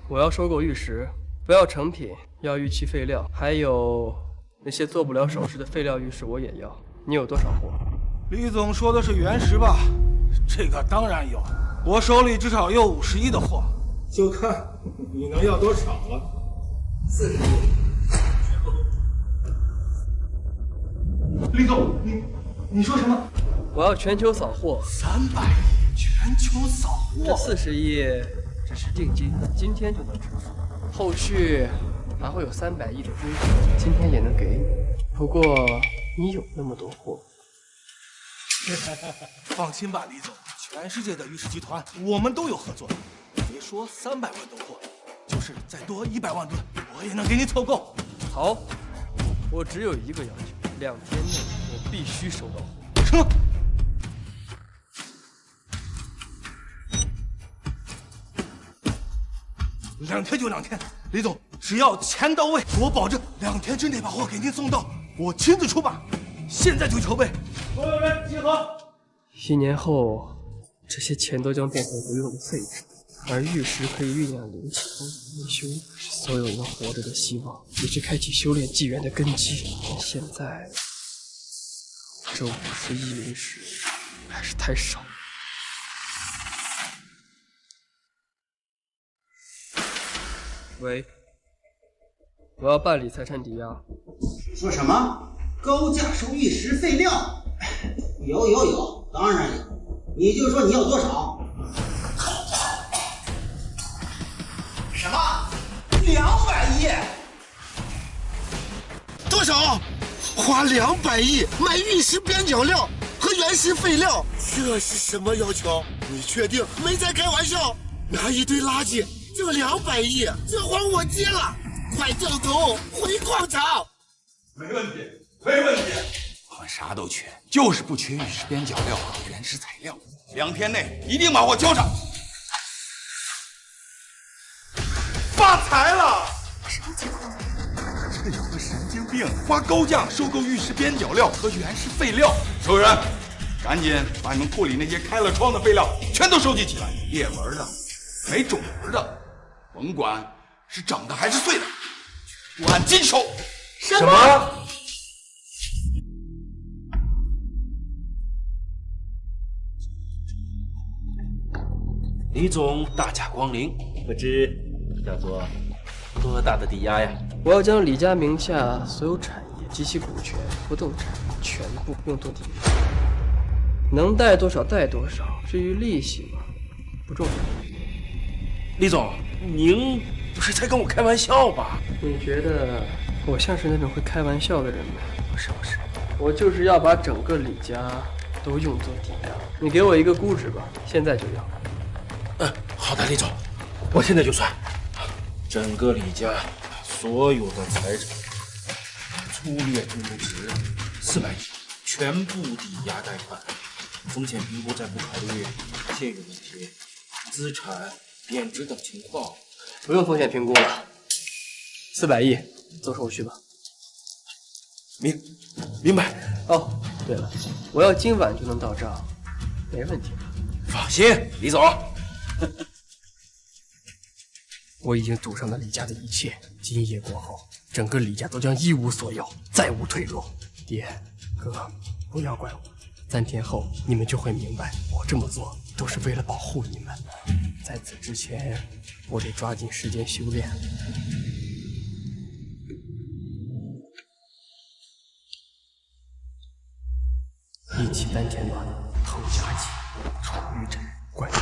我要收购玉石，不要成品，要玉器废料，还有那些做不了首饰的废料玉石我也要。你有多少货？李总说的是原石吧？这个当然有，我手里至少有50亿的货，就看你能要多少了。40亿。李总，你说什么？我要全球扫货300亿，全球扫货。这40亿只是定金，今天就能支付，后续还会有300亿的追付，今天也能给你。不过你有那么多货？放心吧，李总，全世界的玉石集团我们都有合作。别说300万吨货，就是再多100万吨，我也能给你凑够。好，我只有一个要求，2天内我必须收到货。什么？2天就2天，李总，只要钱到位，我保证2天之内把货给您送到，我亲自出马，现在就筹备。所有人集合。1年后，这些钱都将变成无用的废纸，而玉石可以酝酿灵气，内修是所有人活着的希望，也是开启修炼纪元的根基。但现在，这50亿灵石还是太少。喂，我要办理财产抵押。说什么？高价收玉石废料？有，当然有。你就说你要多少？什么？200亿？多少？花200亿买玉石边角料和原石废料，这是什么要求？你确定没在开玩笑？拿一堆垃圾就200亿，这活我接了！快掉头回矿场。没问题。我们啥都缺，就是不缺玉石边角料和原石材料。2天内一定把货交上。发财了！什么情况？这有个神经病，花高价收购玉石边角料和原石废料。所有人，赶紧把你们库里那些开了窗的废料全都收集起来，裂纹的、没种纹的，甭管是整的还是碎的，全部按斤收。什么？李总大驾光临，不知要做多大的抵押呀？我要将李家名下所有产业及其股权、不动产全部用作抵押，能贷多少贷多少，至于利息嘛，不重要。李总，您不是在跟我开玩笑吧？你觉得我像是那种会开玩笑的人吗？不是，我就是要把整个李家都用作抵押。你给我一个估值吧，现在就要。好的，李总，我现在就算。整个李家所有的财产粗略估值400亿，全部抵押贷款，风险评估再不考虑信誉问题、资产贬值等情况。不用风险评估了，400亿，走手续吧。明白。哦，对了，我要今晚就能到账，没问题吧？放心，李总。我已经赌上了李家的一切，今夜过后，整个李家都将一无所有，再无退路。爹，哥，不要怪我。3天后，你们就会明白，我这么做都是为了保护你们。在此之前，我得抓紧时间修炼。一气丹田卵，透夹气，储玉枕，灌玉，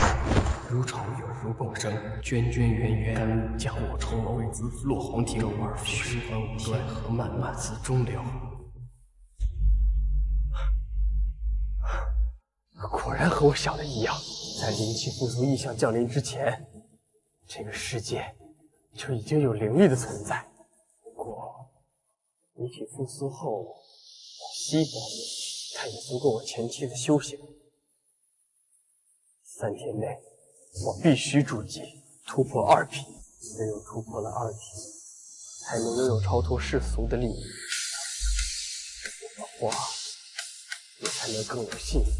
如潮涌，如共生，涓涓源源，甘露将我重楼自落黄庭，周而复始，天河漫漫自中流。果然和我想的一样，在灵气复苏异象降临之前，这个世界就已经有灵力的存在。不过，灵气复苏后，稀薄了，它也足够我前期的修行。3天内，我必须筑基，突破2品。只有突破了2品，才能拥有超脱世俗的力量。我的话，也才能更有信心。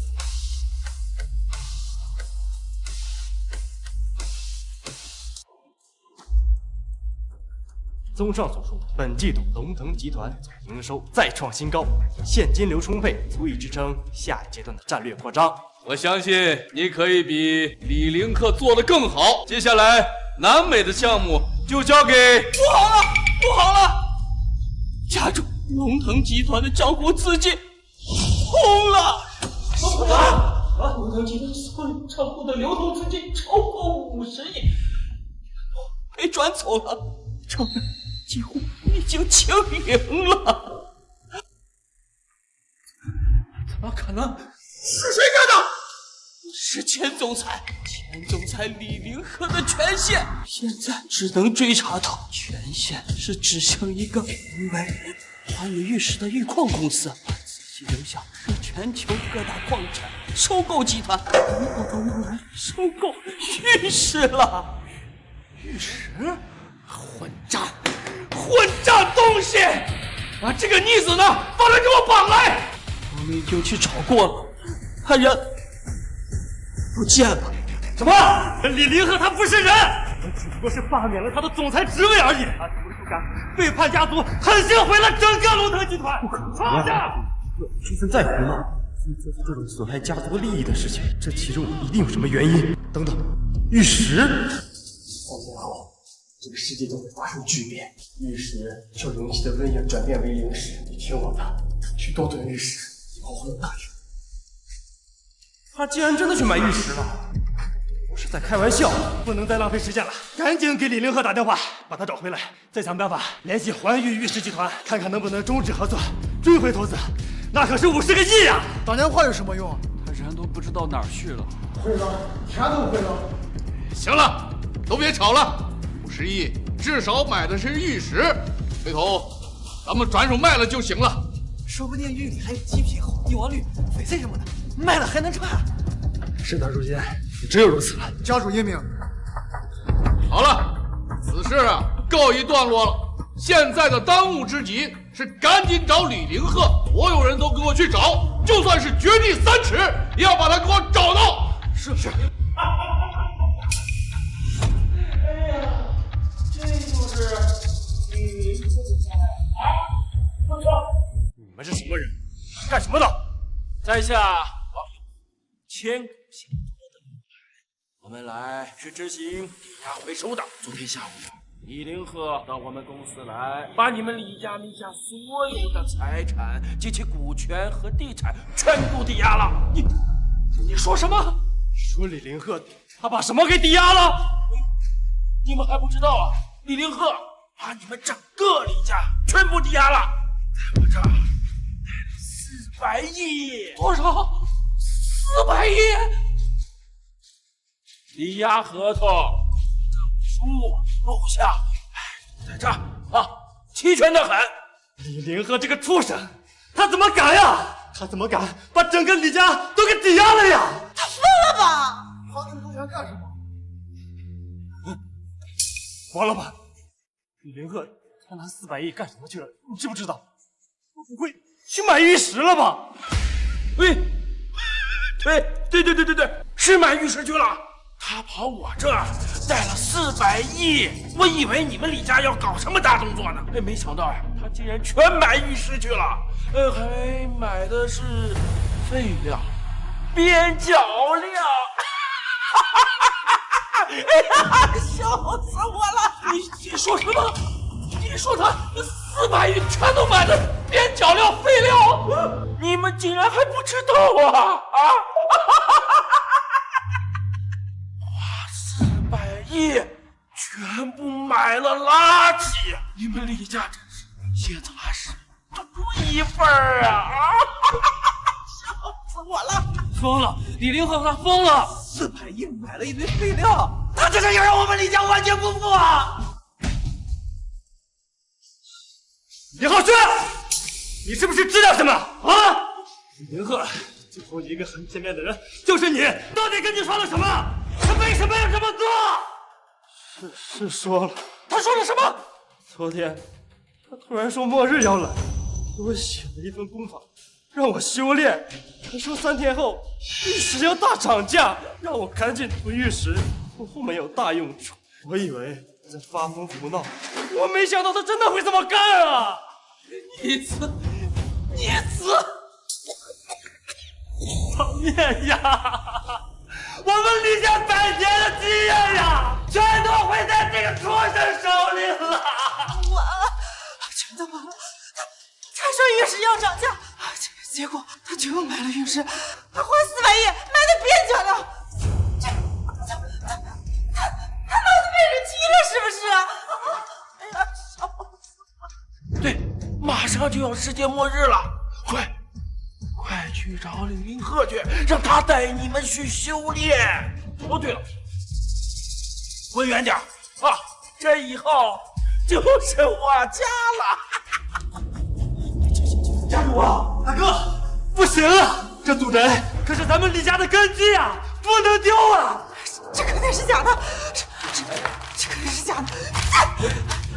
综上所述，本季度龙腾集团总营收再创新高，现金流充沛，足以支撑下一阶段的战略扩张。我相信你可以比李林克做得更好。接下来南美的项目就交给……不好了！家主，龙腾集团的账户资金空了！什么？龙腾集团所有账户的流通资金超过50亿，被转走了，账本几乎已经清零了。怎么可能？是谁干的？是前总裁李林赫的权限，现在只能追查到权限是指向一个名为华宇玉石的玉矿公司，仔细留下是全球各大矿产收购集团，我都用来收购玉石了。玉石？混账东西！把这个逆子呢，放来给我绑来！我们已经去找过了，他人不见了。什么？李林赫他不是人，我只不过是罢免了他的总裁职位而已。他图书感背叛家族，狠心毁了整个龙腾集团。不可能！放下！就算再胡闹，做出这种损害家族利益的事情，这其中一定有什么原因。等等，玉石，3年后，这个世界就会发生巨变，玉石受灵气的瘟疫转变为灵石。你听我的，去多囤玉石，以后会有大用。他既然真的去买玉石了，不是在开玩笑，不能再浪费时间了，赶紧给李林赫打电话，把他找回来，再想办法联系环宇玉石集团，看看能不能终止合作，追回投资，那可是50个亿呀！打电话有什么用啊？他人都不知道哪儿去了。会了，全都会了。行了，都别吵了，50亿至少买的是玉石，回头咱们转手卖了就行了。说不定玉里还有极品帝王绿、翡翠什么的，卖了还能赚。事到如今，也只有如此了。家主英明。好了，此事啊告一段落了。现在的当务之急是赶紧找李林赫，所有人都给我去找，就算是掘地3尺，也要把他给我找到。是。哎呀，这就是李林赫的家啊！放手！你们是什么人？干什么的？在下网友千古姓多的女孩，我们来是执行抵押回收的。昨天下午，李林赫到我们公司来，把你们李家名下所有的财产及其股权和地产全部抵押了。你说什么？说李林赫他把什么给抵押了？你们还不知道啊？李林赫把你们整个李家全部抵押了，在我这儿贷了400亿。多少？400亿！抵押合同、书、录像，在这儿啊，齐全的很。李林赫这个畜生，他怎么敢呀？他怎么敢把整个李家都给抵押了呀？他疯了吧？跑这么多钱干什么？完了吧？李林赫他拿400亿干什么去了？你知不知道？他不会去买玉石了吧？对，是买玉石去了。他跑我这儿贷了400亿，我以为你们李家要搞什么大动作呢？哎，没想到呀，他竟然全买玉石去了，还买的是废料、边角料。哎呀，笑死我了！你说什么？你说他400亿全都买的边角料、废料，你们竟然还不知道啊！花400亿全部买了垃圾，你们李家真是谢杂事独一份啊！笑死我了！疯了，李林赫他疯了！400亿买了一堆废料，他这是要让我们李家万劫不复啊！李浩轩，你是不是知道什么啊？李林赫最后一个很片面的人就是你，到底跟你说了什么？他为什么要这么做？是说了，他说了什么？昨天他突然说末日要来，给我写了一份功法，让我修炼。他说3天后玉石要大涨价，让我赶紧囤玉石，我后面有大用处。我以为他在发疯胡闹，我没想到他真的会这么干啊！你死！唐念呀！我们李家百年的基业呀，全都毁在这个畜生手里了！全都完了！他说玉石要涨价，结果他就买了玉石，他花400亿买的边角料，他脑子被人踢了是不是啊？哎呀，笑死了！对，马上就要世界末日了，快去找李林鹤去，让他带你们去修炼。哦，对了，滚远点啊！这以后就剩我家了。家主啊，大哥，不行啊！这祖宅可是咱们李家的根基啊，不能丢啊！这肯定是假的，这肯定是假的！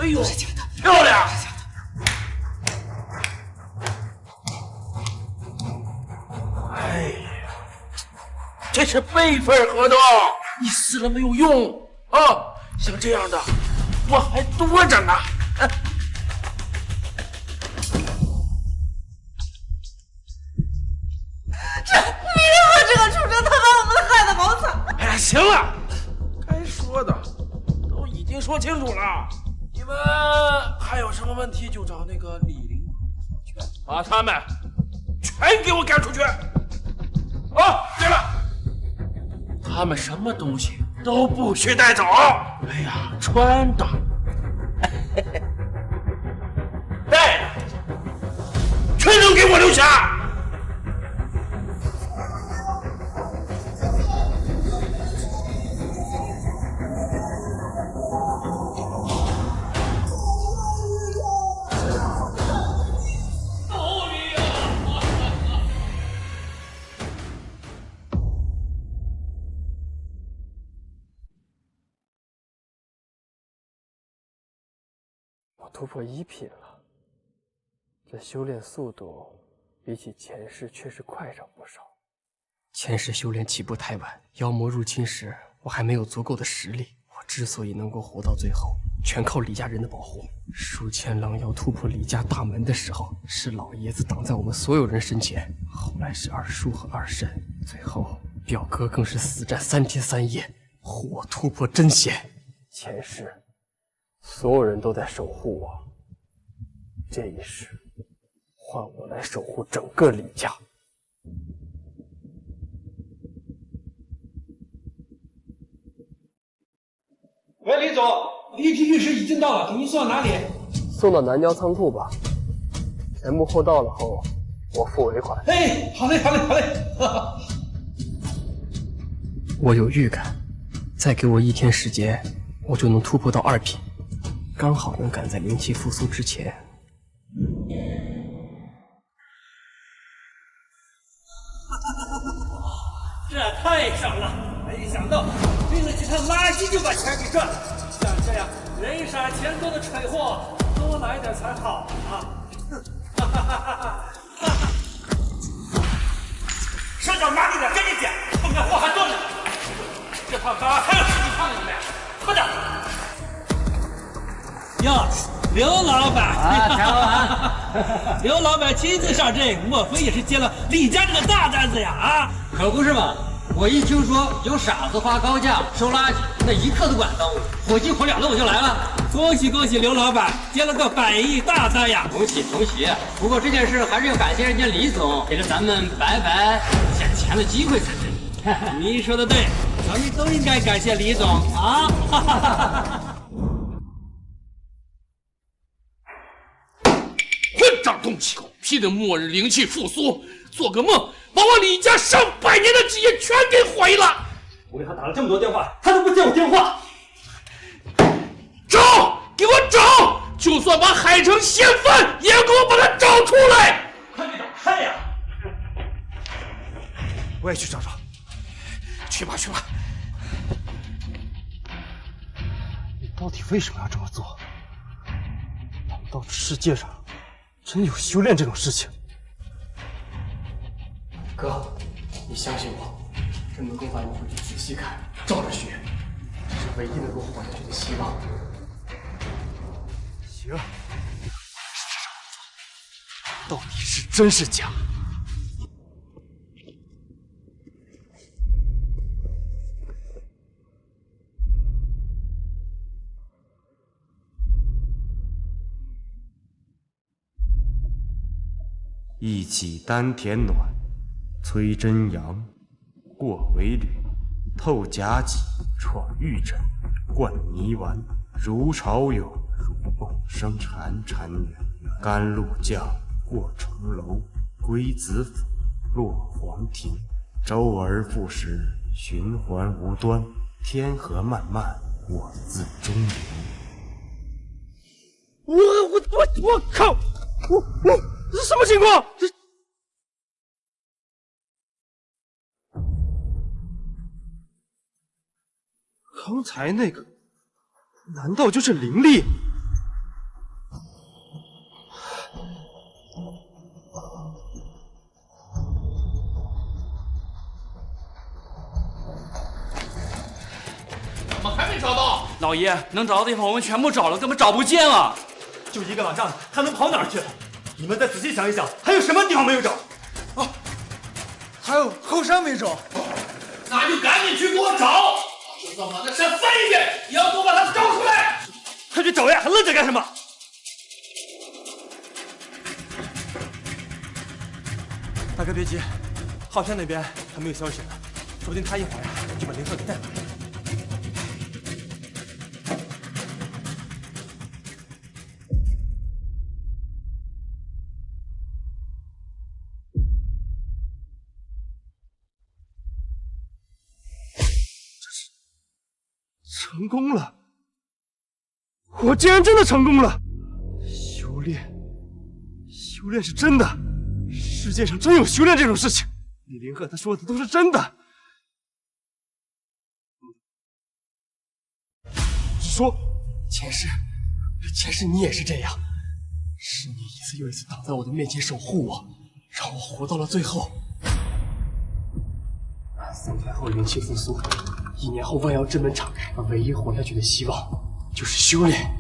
哎呦，是假的，漂亮！哎呀，这是备份合同，你撕了没有用啊！像这样的我还多着呢。这个畜生，他把我们害得好惨！哎呀，行了，该说的都已经说清楚了，你们还有什么问题就找那个李林去，把他们全给我赶出去。哦，对了，他们什么东西都不许带走。哎呀，穿的、带的，全都给我留下。我突破1品了，这修炼速度比起前世确实快上不少。前世修炼起步太晚，妖魔入侵时我还没有足够的实力。我之所以能够活到最后，全靠李家人的保护。数千狼妖突破李家大门的时候，是老爷子挡在我们所有人身前，后来是二叔和二婶，最后表哥更是死战3天3夜，护我突破真仙。前世所有人都在守护我，这一世换我来守护整个李家。喂，李总，第一批玉石已经到了，给您送到哪里？送到南郊仓库吧，全部货到了后，我付尾款。哎，好嘞，好嘞，好嘞。我有预感，再给我1天时间，我就能突破到2品。刚好能赶在灵气复苏之前。这太爽了！没想到为了几趟垃圾就把钱给赚了，像这样人傻钱多的蠢货，多来点才好啊！手脚麻利点，赶紧捡，后面货还多着呢。这趟单还有10几趟呢，你们快点！哟，刘老板啊，田老板，刘老板亲自上阵，莫非也是接了李家这个大单子呀？啊，可不是嘛！我一听说有傻子花高价收垃圾，那一刻都不敢耽误，火急火燎的我就来了。恭喜恭喜，刘老板接了个100亿大单呀！恭喜恭喜！不过这件事还是要感谢人家李总，给了咱们白白捡钱的机会才对。您说的对，咱们都应该感谢李总啊！混账东西，狗屁的末日灵气复苏，做个梦把我李家上百年的基业全给毁了！我给他打了这么多电话，他都不接我电话。找，给我找！就算把海城掀翻，也给我把他找出来！快给打开呀！我也去找找。去吧去吧。你到底为什么要这么做？难道这世界上真有修炼这种事情？哥，你相信我，这门功法你回去仔细看，照着学，这是唯一能够活下去的希望。行，是这场到底是真是假？一起丹田暖，催真阳，过为履，透甲己，闯玉枕，灌泥丸，如潮涌，如迸生潺潺源，甘露降，过重楼，归子府，落黄庭，周而复始，循环无端，天河漫漫，我自中流。我靠！这什么情况？刚才那个，难道就是灵力？怎么还没找到？老爷，能找到的地方我们全部找了，根本找不见了。就一个晚上，他能跑哪儿去了？你们再仔细想一想，还有什么地方没有找？哦，还有后山没找。那就赶紧去给我找，就算把那山翻一遍，也要给我把它找出来。快去找呀，还愣着干什么？大哥别急，昊天那边还没有消息呢，说不定他一会儿就把林鹤给带回来。成功了！我竟然真的成功了！修炼是真的，世界上真有修炼这种事情。李林鹤他说的都是真的。只说前世你也是这样，是你一次又一次挡在我的面前守护我，让我活到了最后。3天后灵气复苏，1年后万妖之门敞开，而唯一活下去的希望就是修炼。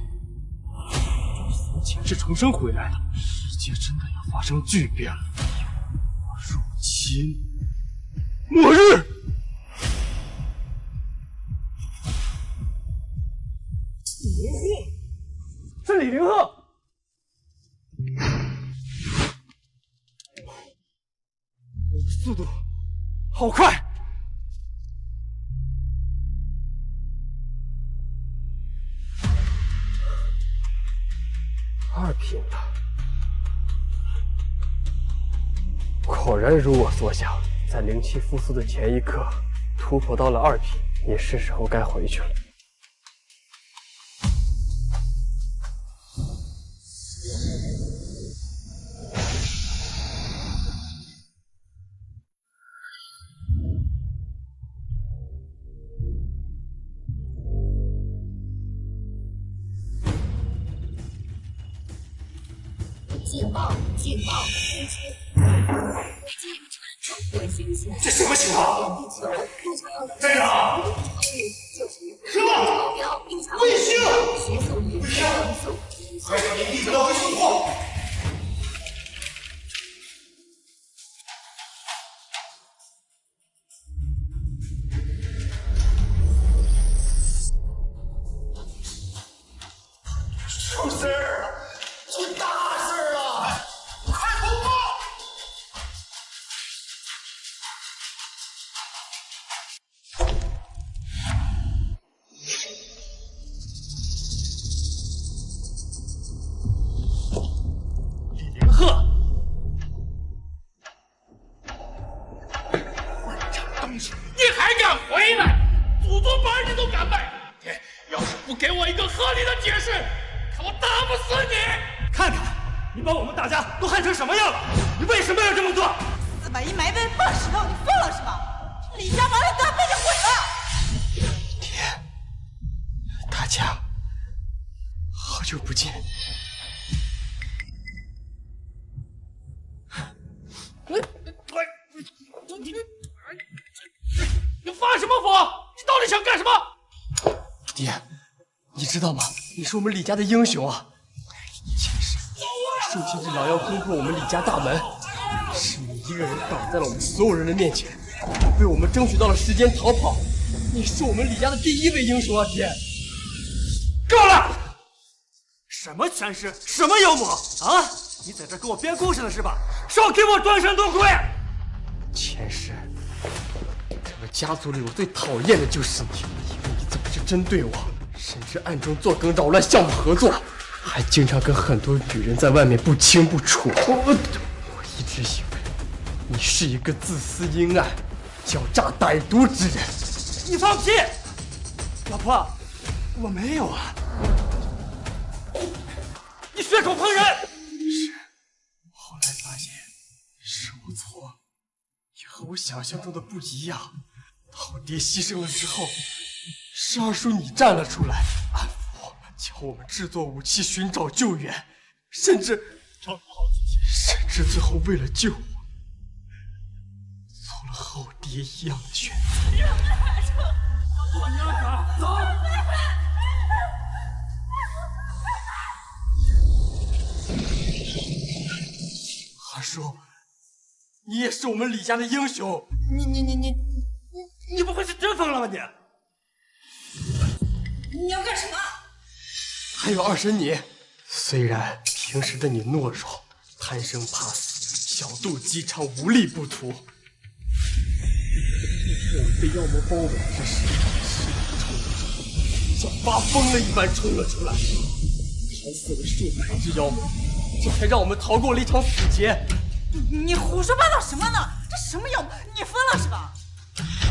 从前世重生回来了，世界真的要发生巨变了。入侵末日！是李凌鹤！速度好快！2品了，果然如我所想，在灵气复苏的前一刻，突破到了2品，也是时候该回去了。警报！这什么情况？在哪？什么？卫星！卫星！快让你弟子到位送货！出事儿了！出大事儿了！快通报！李凌鹤，混账东西，你还敢回来？祖宗辈你都敢拜！要是不给我一个合理的解释，看我打不死你！看看，你把我们大家都害成什么样了？你为什么要这么做？410埋碑放石头，你疯了是吧？李家马上都要被你毁了！爹，大家，好久不见。你发什么疯？你到底想干什么？爹，你知道吗？你是我们李家的英雄啊！树七只狼妖攻破我们李家大门，是你一个人挡在了我们所有人的面前，为我们争取到了时间逃跑。你是我们李家的第一位英雄啊，天！够了！什么权势，什么妖魔啊！你在这给我编故事了是吧？少给我装神弄鬼！前世，整个家族里我最讨厌的就是你，因为你总是针对我，甚至暗中做梗扰乱项目合作，还经常跟很多女人在外面不清不楚。我一直以为你是一个自私阴暗、狡诈歹毒之人。你放屁！老婆，我没有啊！你血口喷人！是，后来发现是我错了，也和我想象中的不一样。当我爹牺牲了之后，是二叔你站了出来，安抚我，教我们制作武器，寻找救援，甚至最后为了救我，做了和我爹一样的选择。走！二叔，你也是我们李家的英雄。你不会是真疯了吧你？你要干什么？还有二婶你，虽然平时的你懦弱、贪生怕死、小肚鸡肠、无利不图，在我们被妖魔包围之时，像发疯了一般冲了出来，砍死了数百只妖魔，这才让我们逃过了一场死劫。你胡说八道什么呢？这什么妖魔？你疯了是吧？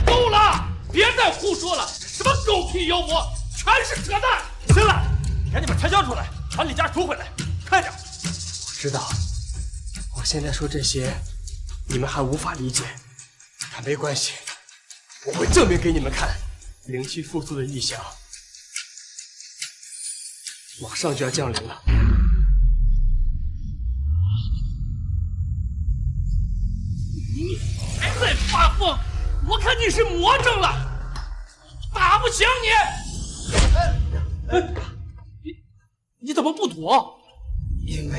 够了！别再胡说了，什么狗屁妖魔，全是扯淡！行了，赶紧把钱交出来，把李家赎回来，快点！我知道，我现在说这些，你们还无法理解，但没关系，我会证明给你们看，灵气复苏的异象马上就要降临了。你还在发疯？我看你是魔怔了，打不醒你！你怎么不躲？因为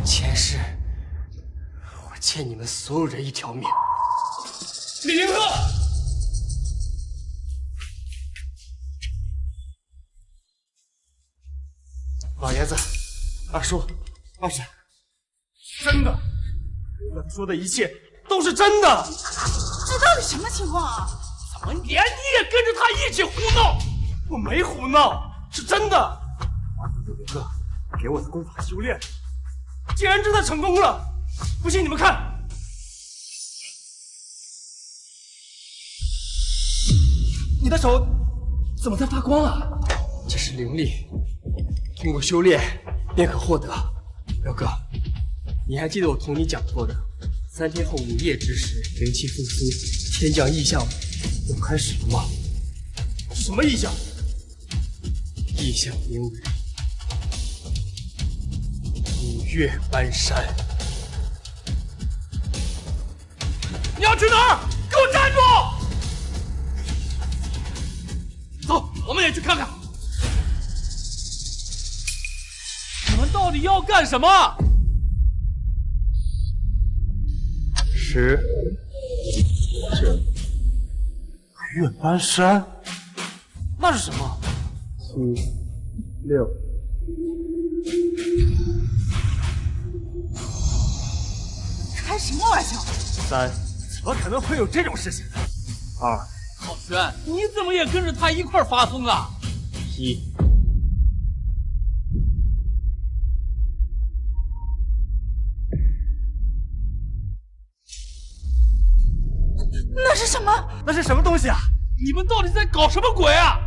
前世我欠你们所有人一条命。李凌哥，老爷子，二叔，二婶，真的，我们说的一切都是真的。这到底什么情况啊？怎么连你也跟着他一起胡闹？我没胡闹，是真的。林哥给我的功法修炼，竟然真的成功了！不信你们看，你的手怎么在发光啊？这是灵力，通过修炼便可获得。表哥，你还记得我同你讲过的，3天后午夜之时，灵气复苏，天降异象又开始了吗？什么异象？异象名为五岳搬山。你要去哪儿？给我站住！走，我们也去看看。你们到底要干什么？10、9、岳搬山，那是什么？7、6。开什么玩笑？3，怎么可能会有这种事情？2。郝轩，你怎么也跟着他一块发疯啊？1。那是什么？那是什么东西啊？你们到底在搞什么鬼啊？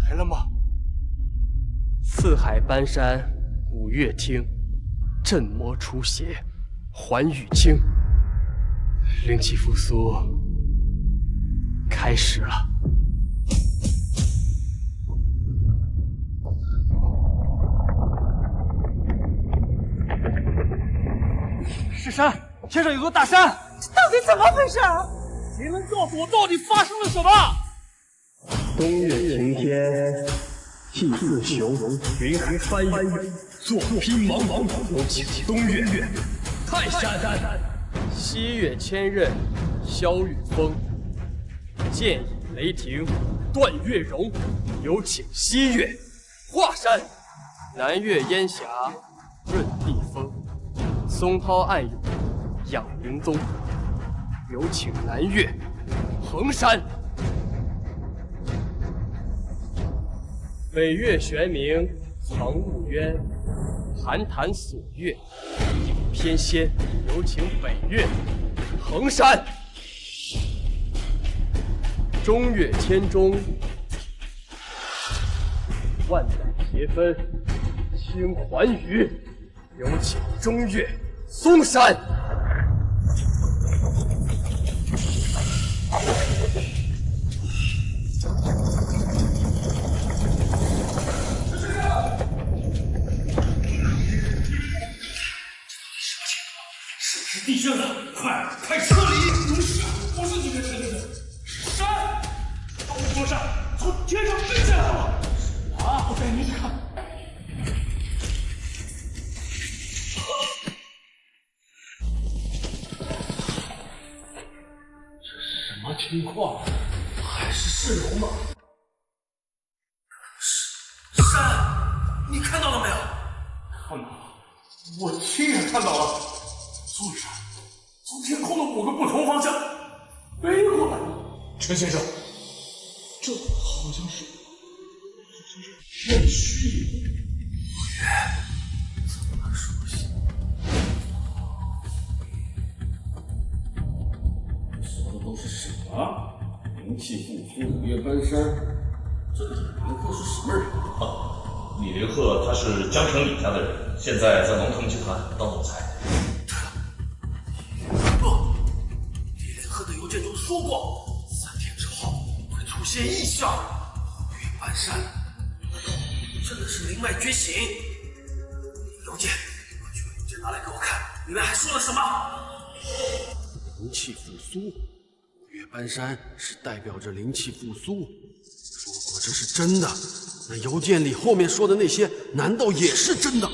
来了吗？四海搬山，五岳听，镇魔除邪，还羽清，灵气复苏开始了。是山，天上有座大山，这到底怎么回事？谁能告诉我到底发生了什么？冬月晴天，气四雄，云海翻涌，坐披茫茫，有请东岳泰山。西岳千仞，萧御风，剑影雷霆，断月容，有请西岳华山。南岳烟霞，润地风，松涛暗涌，养灵宗，有请南岳衡山。北岳玄冥，藏雾渊，寒潭锁月，影翩跹，有请北岳衡山。中岳千钟，万载斜分，清寰宇，有请中岳嵩山。弟兄们，快撤离！不是你的陈先生，是山，东坡山从天上飞下来了。啊！我带你去看。这是什么情况？还是世龙吗？山，你看到了没有？看到了，我亲眼看到了。苏山从天空的5个不同方向飞过来了。陈先生，这好像是废墟。怎么熟悉？说的都是什么？灵气复苏，五岳搬山。这李林鹤是什么人？李林鹤他是江城李家的人，现在在龙腾集团当总裁。卷中说过，3天之后会出现异象。岳半山真的是灵脉觉醒。邮件，快去把邮件拿来给我看，里面还说了什么？灵气复苏，岳半山是代表着灵气复苏。如果这是真的，那邮件里后面说的那些，难道也是真的？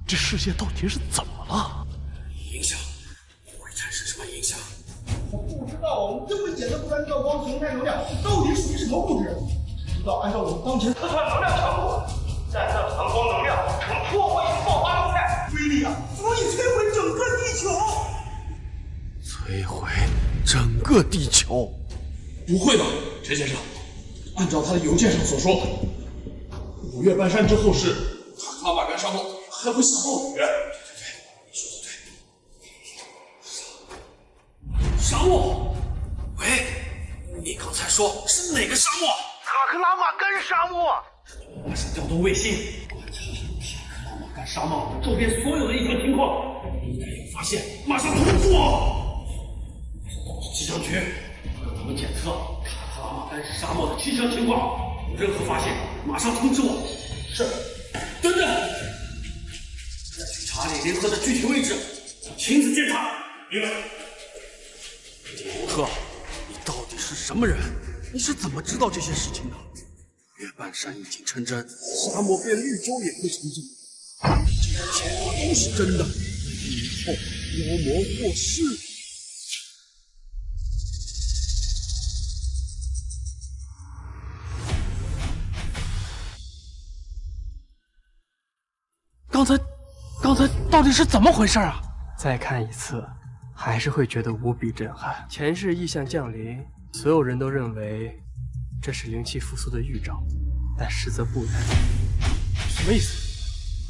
这世界到底是怎么了？影响会产生什么影响？我不知道，这么简单不按照光形态能量到底属于什么物质？只知道按照我们当前测算能量强度，再让强光能量呈破坏性爆发状态，威力足以摧毁整个地球。摧毁整个地球？不会的，陈先生，按照他的邮件上所说，5岳半山之后是塔克拉玛干沙漠。还会下暴雨。对，你说的对。沙漠？喂，你刚才说是哪个沙漠？塔克拉玛干沙漠。马上调动卫星，观察塔克拉玛干沙漠周边所有的异常情况。一旦有发现，马上通知我。气象局，让我们检测塔克拉玛干沙漠的气象情况。有任何发现，马上通知我。是。等等。再去查李林鹤的具体位置，亲自监察。明白。李林鹤，你到底是什么人？你是怎么知道这些事情的？岳半山已经成真，沙漠变绿洲也会成真，这一切都是真的。以后妖魔过世。刚才到底是怎么回事啊？再看一次，还是会觉得无比震撼。前世异象降临，所有人都认为这是灵气复苏的预兆，但实则不然。什么意思？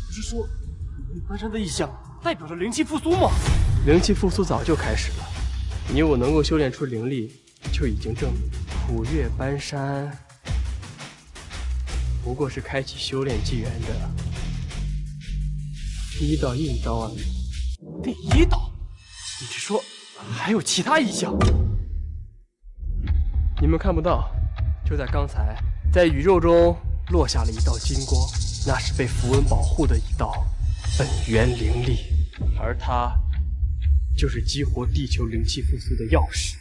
不是说五岳半山的异象代表着灵气复苏吗？灵气复苏早就开始了，你我能够修炼出灵力，就已经证明五岳半山不过是开启修炼纪元的第一道硬刀而已。第一道？你是说还有其他异象？你们看不到，就在刚才，在宇宙中落下了一道金光，那是被符文保护的一道本源灵力，而它就是激活地球灵气复苏的钥匙。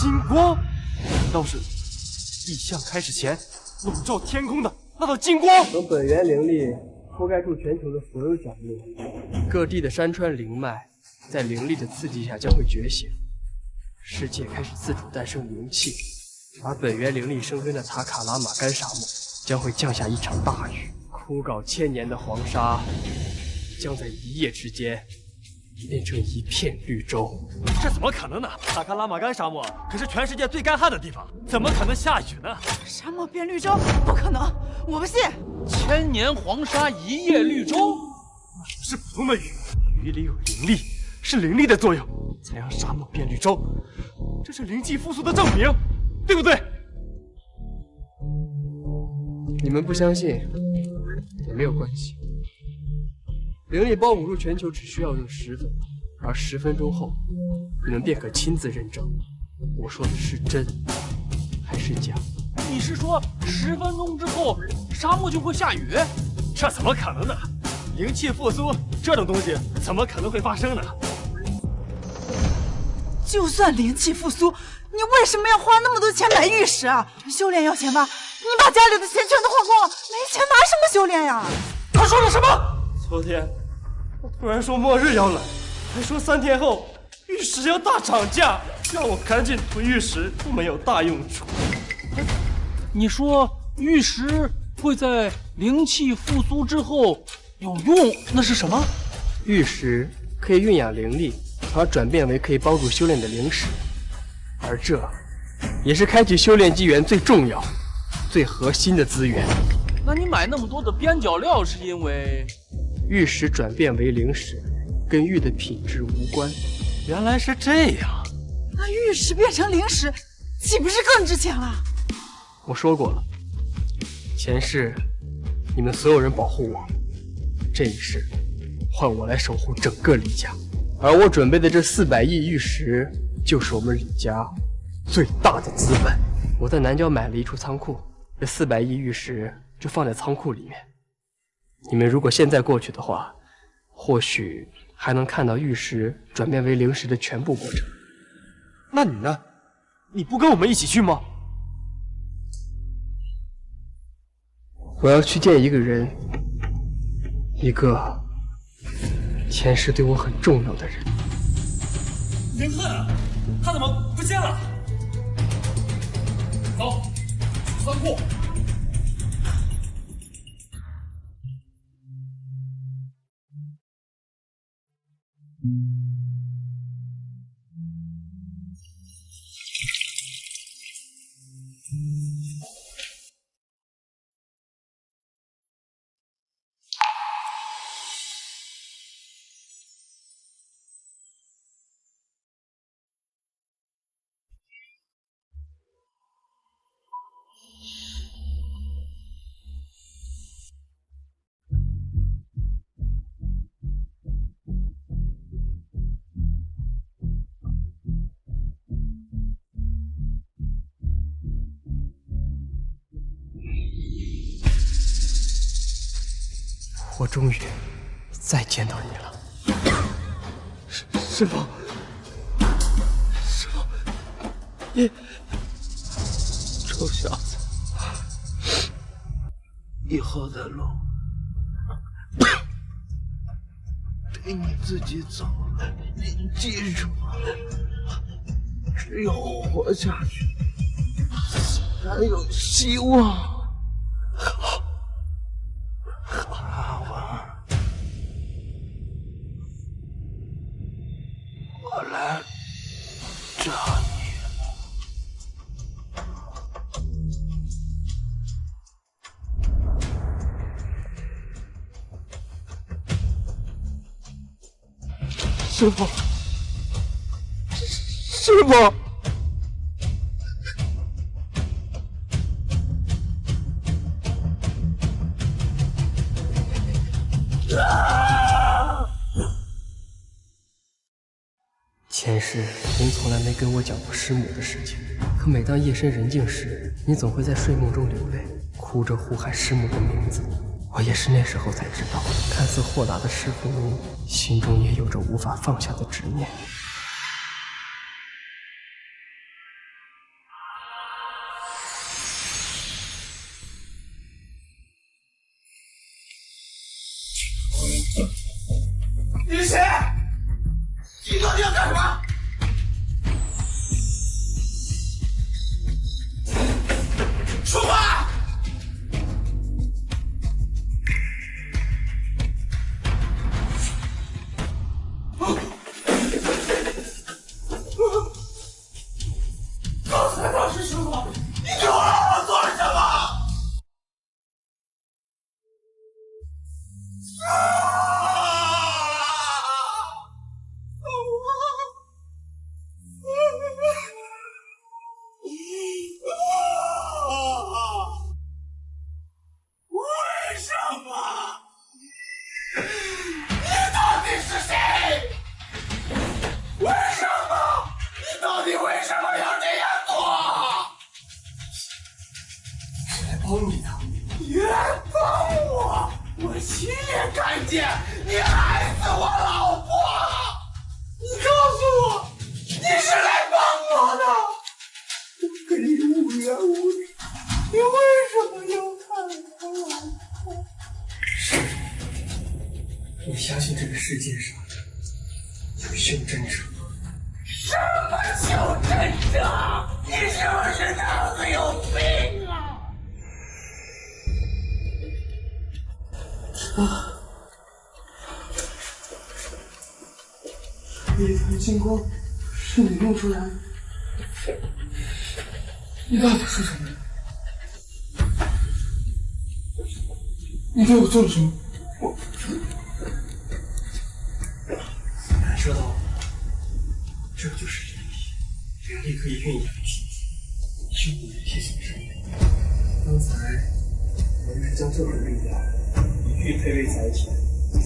金光？难道是异象开始前笼罩天空的那道金光？等本源灵力覆盖住全球的所有角落，各地的山川灵脉在灵力的刺激下将会觉醒，世界开始自主诞生灵气，而本源灵力生根的塔卡拉玛干沙漠将会降下一场大雨，枯槁千年的黄沙将在一夜之间变成一片绿洲。这怎么可能呢？塔卡拉玛干沙漠可是全世界最干旱的地方，怎么可能下雨呢？沙漠变绿洲？不可能，我不信。千年黄沙，一夜绿洲？那不是普通的雨，雨里有灵力，是灵力的作用才让沙漠变绿洲，这是灵气复苏的证明，对不对？你们不相信也没有关系，灵力包捂住全球只需要用10分，而10分钟后，你们便可亲自认证我说的是真还是假。你是说10分钟之后沙漠就会下雨？这怎么可能呢？灵气复苏这种东西怎么可能会发生呢？就算灵气复苏，你为什么要花那么多钱买玉石啊？修炼要钱吧？你把家里的钱全都花光了，没钱拿什么修炼呀？他说了什么？昨天他突然说末日要来，还说3天后玉石要大涨价，叫我赶紧囤玉石，没有大用处。你说玉石会在灵气复苏之后有用？那是什么？玉石可以蕴养灵力，而转变为可以帮助修炼的灵石，而这也是开启修炼纪元最重要、最核心的资源。那你买那么多的边角料是因为玉石转变为灵石跟玉的品质无关。原来是这样。那玉石变成灵石，岂不是更值钱了？我说过了，前世你们所有人保护我，这一世换我来守护整个李家，而我准备的这400亿玉石就是我们李家最大的资本。我在南郊买了一处仓库，这400亿玉石就放在仓库里面。你们如果现在过去的话，或许还能看到玉石转变为灵石的全部过程。那你呢？你不跟我们一起去吗？我要去见一个人，一个前世对我很重要的人。林鹤，他怎么不见了？走，去仓库。我终于再见到你了，师父，师父，你臭小子，以后的路得你自己走，你记住，只有活下去，才有希望。阿文，我来找你。师父，师父。前世您从来没跟我讲过师母的事情，可每当夜深人静时，你总会在睡梦中流泪，哭着呼喊师母的名字。我也是那时候才知道，看似豁达的师父您，心中也有着无法放下的执念。你是谁？你到底要干什么？说话！刚才那是什么？你给我让我做了什么？为什么？你到底是谁？为什么？你到底为什么要这样做？是来帮你的。你来帮我？我亲眼看见你害死我老婆！你告诉我，你是来帮我的？我跟你无冤无理，你为什么要害我老婆？是，你相信这个世界上有修真者？什么修真者？你是不是脑子有病啊？一台金光是你弄出来的，你到底是什么人？你对我做了什么？我感受到了，这就是灵力，灵力可以运养体质，修补一切形式。刚才我就是将这份力量与玉配位在一起，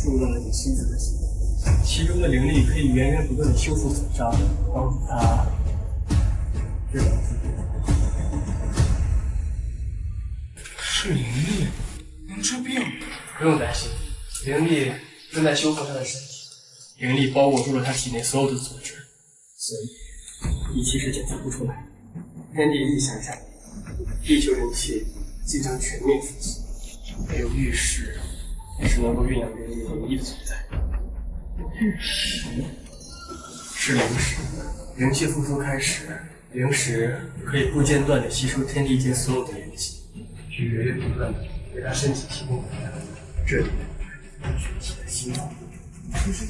注入了你心子的体内。其中的灵力可以源源不断的修复损伤，帮助他治疗自己。是灵力能治病？不用担心，灵力正在修复他的身体，灵力包裹住了他体内所有的组织，所以仪器是检测不出来的。天地异象下，地球灵气即将全面复苏，没有玉石也是能够蕴养灵力唯一的存在。玉石是灵石，灵气复苏开始，灵石可以不间断地吸收天地间所有的灵气，去源源不断地给他身体提供能量。这里是身体的心脏。可是，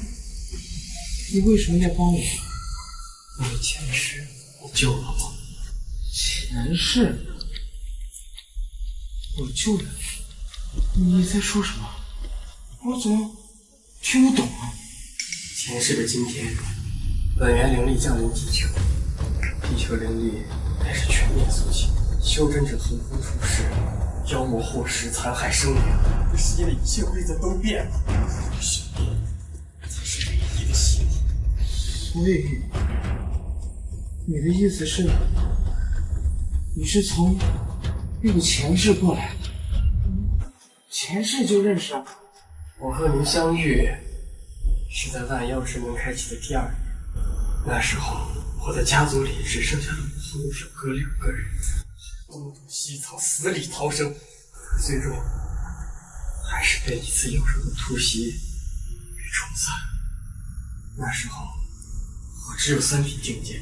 你为什么要帮我？因为前世你救了我。前世我救了你？你在说什么？我怎么听不懂啊？前世的今天，本源灵力降临地球，地球灵力开始全面苏醒，修真者横空出世，妖魔祸食，残害生灵，这世界的一切规则都变了，兄弟，才是唯一的希望。所以，你的意思是，你是从那个前世过来的？前世就认识了？我和您相遇是在万妖之门开启的第2年，那时候我的家族里只剩下了我和我表哥2个人，东躲西藏，死里逃生，最终还是被一次妖兽的突袭给冲散。那时候我只有3品境界，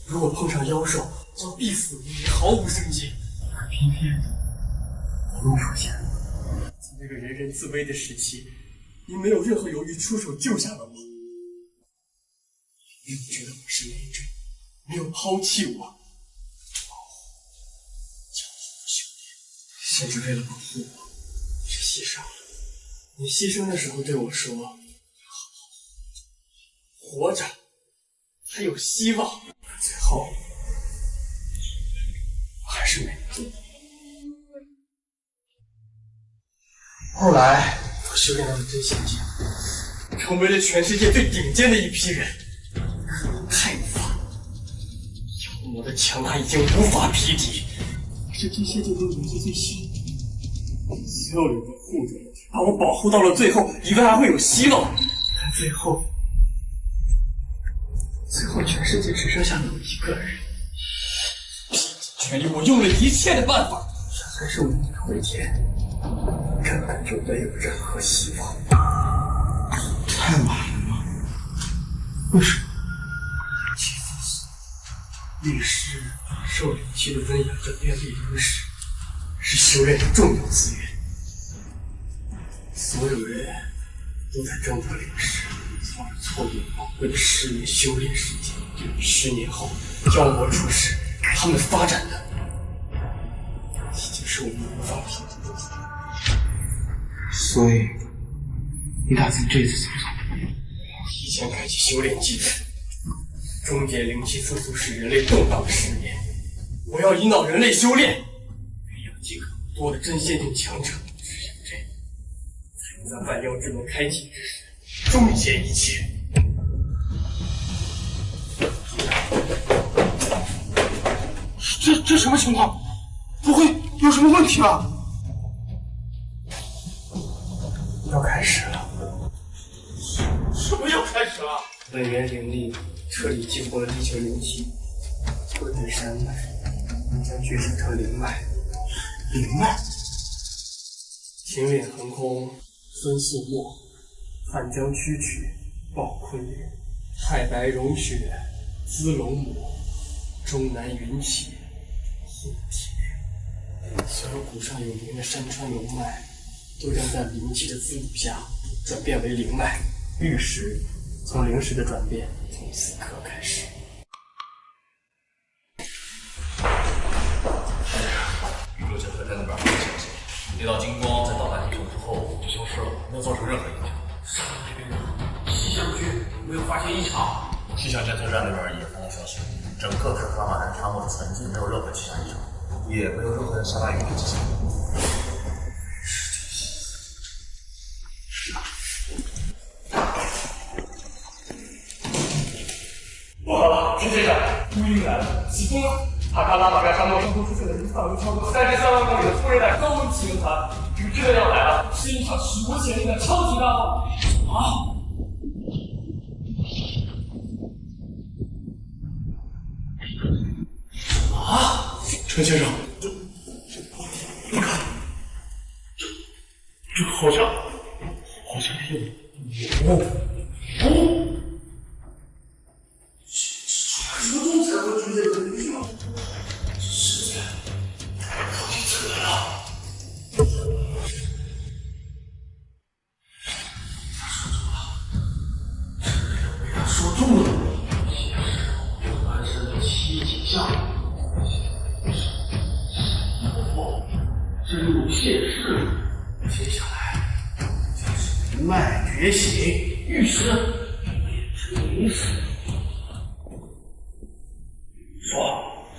如果碰上妖兽，将必死无疑，毫无生机。可偏偏您出现了。在那个人人自危的时期，您没有任何犹豫，出手救下了我。没有觉得我是累赘，没有抛弃我，保护教好的兄弟，甚至为了保护我，也牺牲了。你牺牲的时候对我说：“要好好活着，还有希望。”最后，我还是没做。后来，我修炼到了真仙境，成为了全世界最顶尖的一批人。我的强大已经无法匹敌，这些就都年纪最小，所有人都护着我，把我保护到了最后，以为还会有希望，但最后全世界只剩下了我一个人。拼尽全力，我用了一切的办法，可是我们回天，根本就没有任何希望。太晚了吗？为什么？灵石受灵气的温养，转变为灵石，是修炼的重要资源。所有人都在争夺灵石，操着错用宝贵的10年修炼时间。10年后，妖魔出世，他们发展的已经是我们无法匹敌的。所以，你打算这次怎么做？提前开启修炼技能，终结灵气复苏使人类动荡的10年。我要引导人类修炼，培养尽可能多的真仙境强者，只有这样，才能在万妖之门开启之时终结一切。这什么情况？不会有什么问题吧？要开始了。什么要开始了？本源灵力彻底激活了地球灵气，破解山脉，将觉醒成灵脉。灵脉？秦岭横空，孙素墨，汉江曲曲，鲍昆仑，太白融雪，滋龙母，中南云起，印铁。所有古上有名的山川龙脉，都将在灵气的滋补下转变为灵脉。玉石从灵石的转变，从此刻开始。宇宙结合在那边很清晰，那道金光在到达地球之后就消失了，没有造成任何影响。上海那边呢？气象局没有发现异常。气象监测站那边也发布消息，整个克拉玛干沙漠的全境没有任何气象异常，也没有任何下大雨的迹象。不好了，陈先生，乌云来了，起风了！塔克拉玛干沙漠上空出现了一范围超过33万公里的副热带高温气流团，雨真的要来了，是一场史无前例的超级大风！啊！啊！陈先生，你看，这好像有什么东西才会出现这个地方？时间太靠近自然了。他说中了，其实有完身的奇景象，真如现实。接下来就是灵脉觉醒，玉石变成灵石。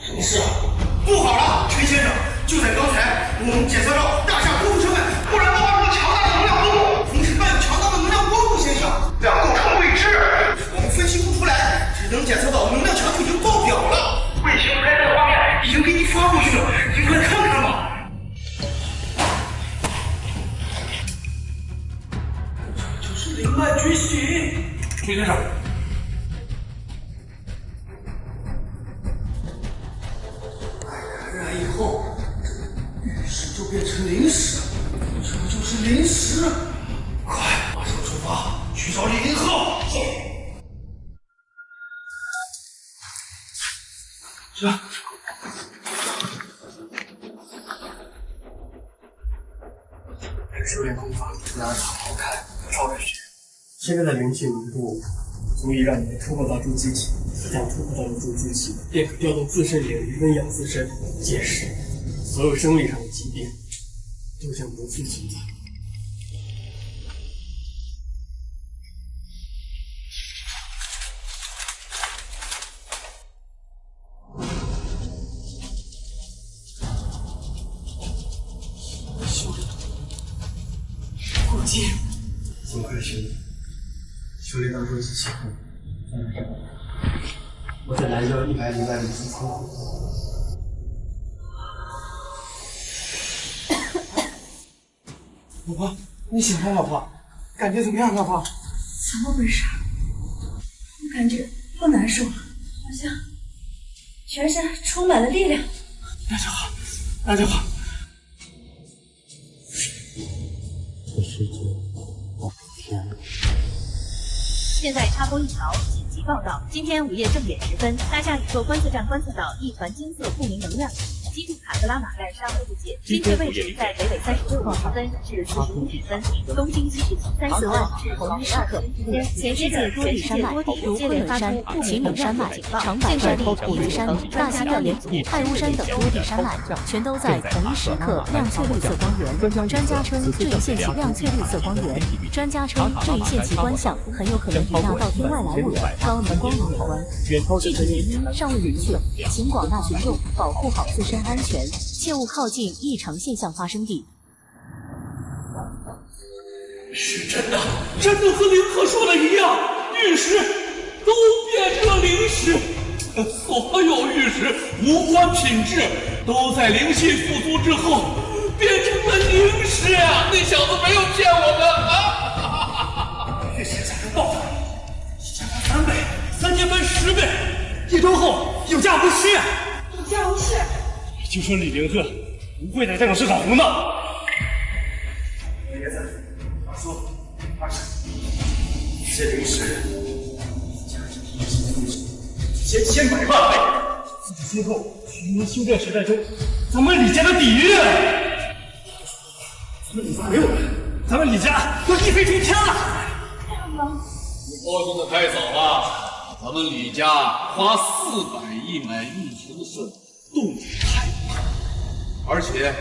什么事啊？不好了，陈先生！就在刚才，我们检测到大厦多处成本忽然爆发出强大的能量波动，同时伴有强大的能量光束现象，两构成未知。我们分析不出来，只能检测到能量强度已经爆表了。卫星拍摄的画面已经给你发过去了，你快看看吧。这就是灵脉觉醒，陈先生。以后，玉石就变成灵石，这就是灵石。快，马上出发，去找李林鹤。是啊。修炼功法哪儿好看，超着学。现在的灵气浓度足以让你们突破到筑基体，一旦突破到了筑基体，便可调动自身灵力温养自身。届时，所有生理上的疾病都将不复存在。修炼过境，尽快修炼。修炼到筑基期后，我在蓝人要100里外里出仓库。老婆，你醒了，老婆，感觉怎么样，老婆？怎么回事？我感觉不难受了，好像全身充满了力量。那就好，那就好。这世界我的天哪！现在插播一条紧急报道：今天午夜正点10分，大夏宇宙观测站观测到一团金色不明能量体击中卡格拉玛干沙漠部界，精确位置在北纬36°10分至45分，东经74万至同一时刻。全世界多地山脉如昆仑山、秦岭山脉、长白山、隐子山、大兴热连组、太乌山等多地山脉，全都在同一时刻亮翠绿色光源。专家称这一现其亮翠绿色光源，专家称这一现其观象很有可能与那道天外来物的高能光芒有关，具体原因尚未明确，请广大群众保护好自身安全，切勿靠近异常现象发生地。是真的，真的和林克说的一样，玉石都变成灵石，所有玉石无关品质都在灵气复苏之后变成了灵石啊！那小子没有骗我们啊！玉石价格暴涨，价格3倍，3年翻10倍，1周后有价无市，有价无市。就说李凌鹤不会在这种事上胡闹。爷子，他说20，这灵石价值1000万倍。今后虚名修炼时代中，咱们李家的底蕴，咱们李家没有了，咱们李家要一飞冲天了。你高兴的太早了，咱们李家花400亿买玉石的事动静太大，而且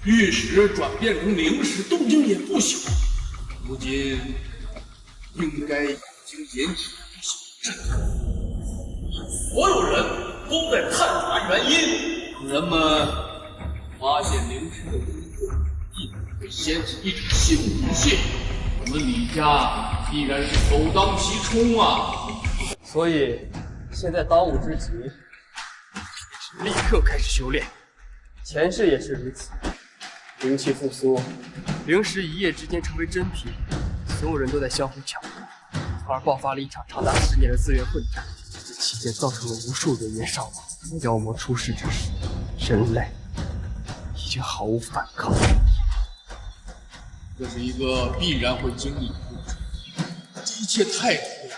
玉石转变成灵石动静也不小，如今应该已经引起不小震撼。所有人都在探查原因，人们发现灵石的根部必然会掀起一场新武器，我们李家必然是首当其冲啊！所以现在当务之急是立刻开始修炼。前世也是如此，灵气复苏，灵石一夜之间成为真品，所有人都在相互抢夺，从而爆发了一场长达10年的资源混战。这期间造成了无数人员伤亡。妖魔出世之时，人类已经毫无反抗。这是一个必然会经历的过程，这一切太突然了。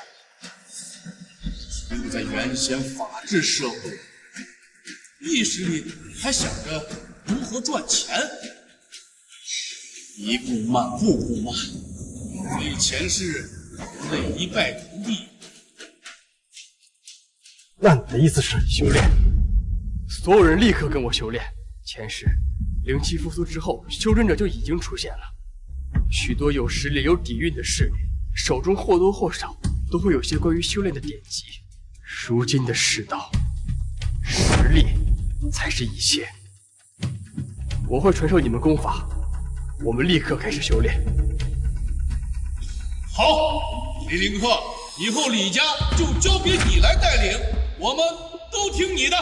只有在原先法治社会，意识里还想着如何赚钱，一步慢，步步慢，所以前世人类一败涂地。那你的意思是修炼？所有人立刻跟我修炼。前世灵气复苏之后，修真者就已经出现了，许多有实力、有底蕴的势力，手中或多或少都会有些关于修炼的典籍。如今的世道，实力才是一切。我会传授你们功法，我们立刻开始修炼。好，李凌鹤，以后李家就交给你来带领，我们都听你的。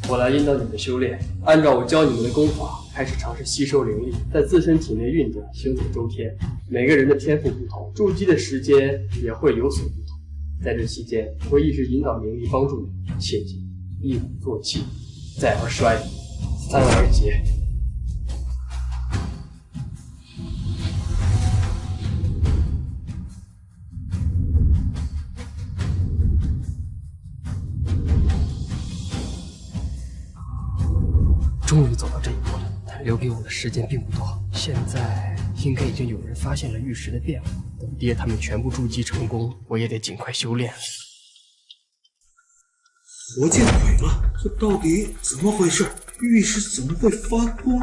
我来引导你们修炼，按照我教你们的功法，开始尝试吸收灵力，在自身体内运转，行走周天。每个人的天赋不同，筑基的时间也会有所不同。在这期间，我会一直引导灵力帮助你。切记，一鼓作气，再而衰，三而竭。终于走到这一步了，但留给我的时间并不多。现在应该已经有人发现了玉石的变化，等爹他们全部筑基成功，我也得尽快修炼了。我见鬼了！这到底怎么回事？玉石怎么会发光？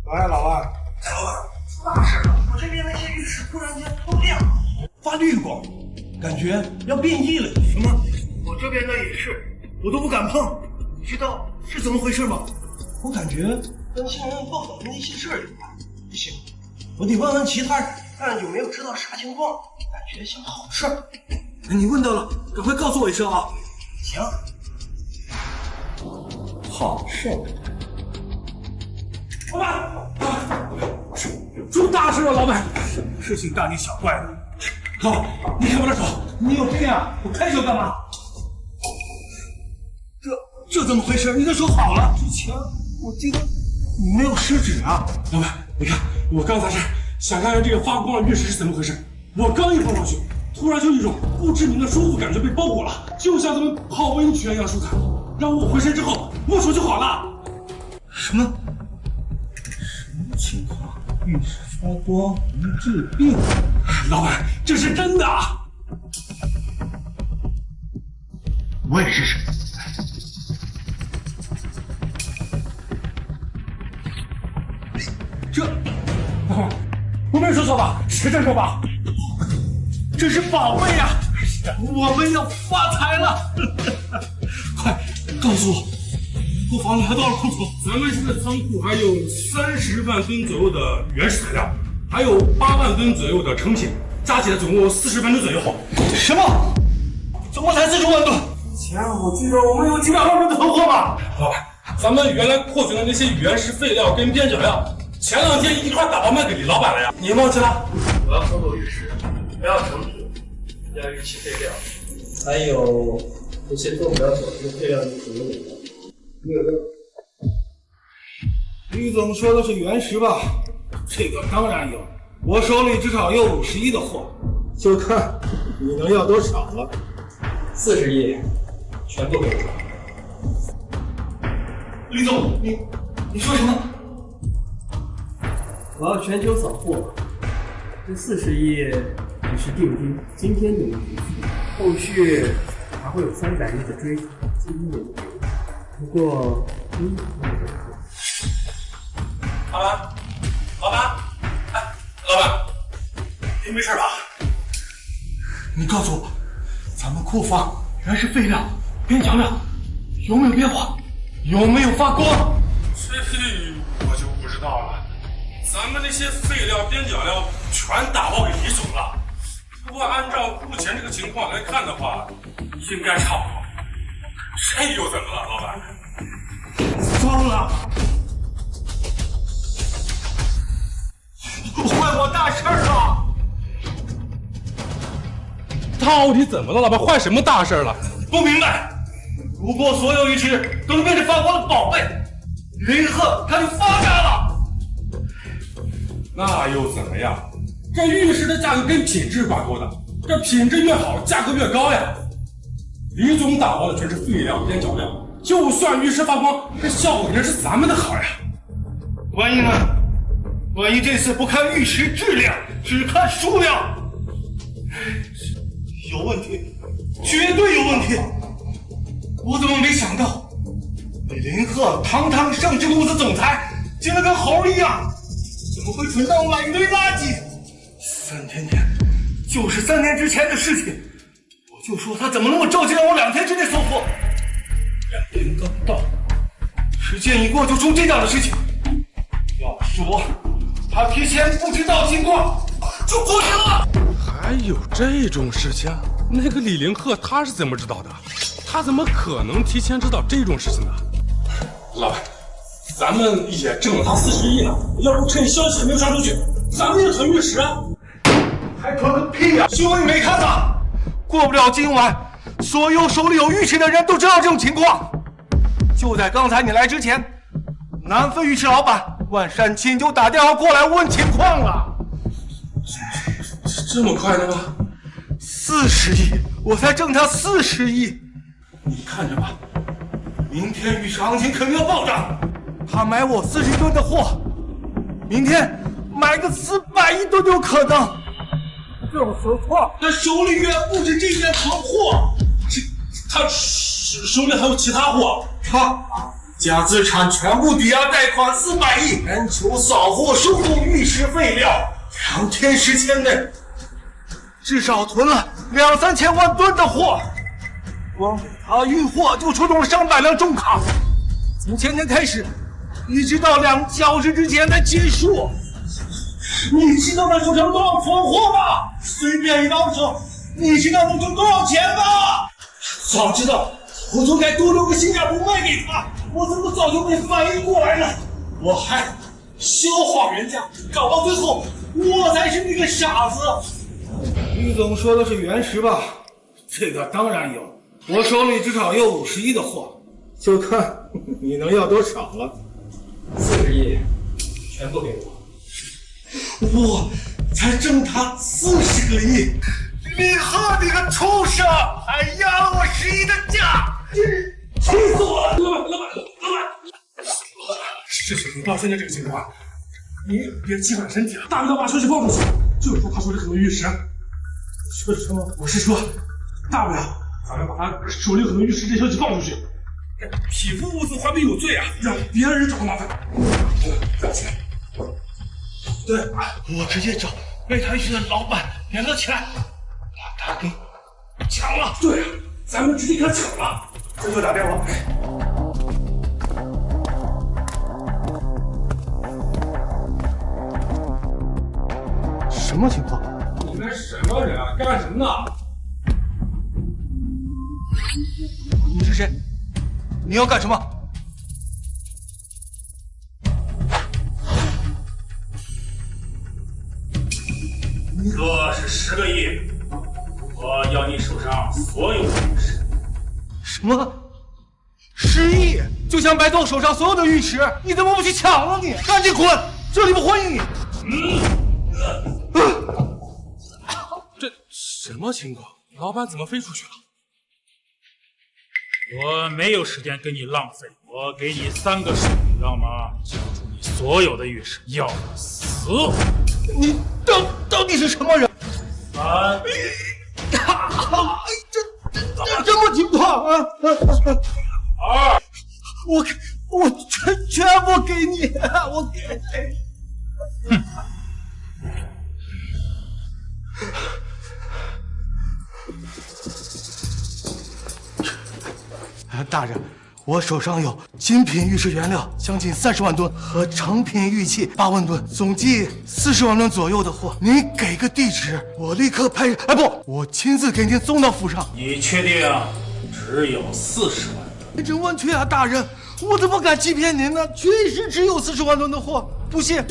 喂，老万，老万，出大事了！我这边那些玉石突然间透亮了。绿光，感觉要变异了。什么？我这边的也是，我都不敢碰。你知道是怎么回事吗？我感觉跟新闻报道的那些事儿有关。不行，我得问问其他人，看有没有知道啥情况。感觉像好事儿。你问到了，赶快告诉我一声啊！行。好事。老板，出大事了！老板，什么事情大惊小怪的？好，你看我的手，你有病啊！我开手干嘛？这怎么回事？你的手好了？之前我记得你没有食指啊！老板，你看我刚才是想看看这个发光的玉石是怎么回事。我刚一碰上去，突然就一种不知名的舒服感觉被包裹了，就像咱们泡温泉一样舒坦，让我回身之后握手就好了。什么情况？玉石发光能治病？老板，这是真的啊！我也试试。老板，我没有说错吧？是真的吧？这是宝贝啊！我们要发财了！快告诉我，库房里还多少库存？咱们现在仓库还有30万吨左右的原始材料，还有8万吨左右的成品，加起来总共40万吨左右。什么？总共才40万吨？前我记得我们有几百万吨的囤货吧？老板，咱们原来库存的那些原石废料跟边角料，前2天一块打包卖给李老板了呀。你忘记了？我要收购玉石，不要成品，要玉器废料，还有这些做不了手术废料你怎么领的？李总说的是原石吧？这个当然有，我手里至少有50亿的货，就看你能要多少了。40亿，全部给我。李总，你说什么？我要全球扫货，这40亿只是定金，今天你们结束，后续还会有300亿的追偿，今天你们给我。不过，老板，哎，老板，你没事吧？你告诉我，咱们库房原石废料、边角料有没有变化？有没有发光？这我就不知道了。咱们那些废料、边角料全打包给李总了。不过按照目前这个情况来看的话，应该差不多。这又怎么了，老板？糟了！坏我大事了！到底怎么了，老板？坏什么大事了？不明白。如果所有玉石都能变成发光的宝贝，林鹤他就发达了。那又怎么样？这玉石的价格跟品质挂钩的，这品质越好，价格越高呀。李总打包的全是废料、边角料，就算玉石发光，这效果肯定是咱们的好呀。万一呢？万一这次不看玉石质量，只看数量，有问题，绝对有问题！我怎么没想到，李林鹤堂堂上市公司总裁，竟然跟猴一样，怎么会蠢到买一堆垃圾？3天前，就是3天之前的事情，我就说他怎么那么着急让我2天之内送货，2天刚到，时间一过就出这样的事情。要说他提前不知道情况，就过年了。还有这种事情？那个李林鹤他是怎么知道的？他怎么可能提前知道这种事情呢？老板，咱们也挣了他40亿呢，要不趁消息还没有传出去，咱们也囤玉石啊！还囤个屁呀！新闻你没看吗？过不了今晚，所有手里有玉石的人都知道这种情况。就在刚才你来之前，南非玉石老板万山青就打电话过来问情况了。这么快的吗？40亿，我才挣他40亿。你看着吧，明天玉石行情肯定要暴涨。他买我40吨的货，明天买个400亿吨有可能。更何况他手里远不止这件存货，他手里还有其他货。他将资产全部抵押贷款400亿，全球扫货收购玉石废料，2天时间内至少囤了2、3千万吨的货，光给他运货就出动了上百辆重卡，从前天开始，一直到2小时之前才结束。你知道那手上多少存货吗？随便一到手，你知道能挣多少钱吗？早知道我就该多留个新加坡卖给他，我怎么早就没反应过来了？我还说谎人家，搞到最后我才是那个傻子。于总说的是原石吧？这个当然有，我手里至少有50亿的货，就看你能要多少了。40亿，全部给我。我才挣他40个亿，你和你个畜生还压了我10亿的价，气死我了！老板，事情到现在这个情况，你别气坏身体了。大不了把消息放出去，就是说他手里很多玉石。你说什么？我是说，大不了咱们把他手里很多玉石这消息放出去，匹夫无责，还必有罪啊，让别人找麻烦。站起来。对，我直接找备胎区的老板联络起来，把他给抢了。对啊，咱们直接给他抢了。这就打电话。什么情况？你们什么人啊？干什么呢？你是谁？你要干什么？这是10个亿，我要你手上所有的玉石。什么？10亿就想白动手上所有的玉石？你怎么不去抢了你？赶紧滚！这里不欢迎你。这什么情况？老板怎么飞出去了？我没有时间跟你浪费，我给你3个手，要么交出你所有的玉石，要么死。你到底是什么人？3，这么情况啊！2，我全部给你，我给。哼。大人，我手上有精品玉石原料将近30万吨和成品玉器8万吨，总计40万吨左右的货。您给个地址，我立刻派人。哎不，我亲自给您送到府上。你确定只有40万吨？真问题啊，大人，我怎么敢欺骗您呢？确实只有40万吨的货，不信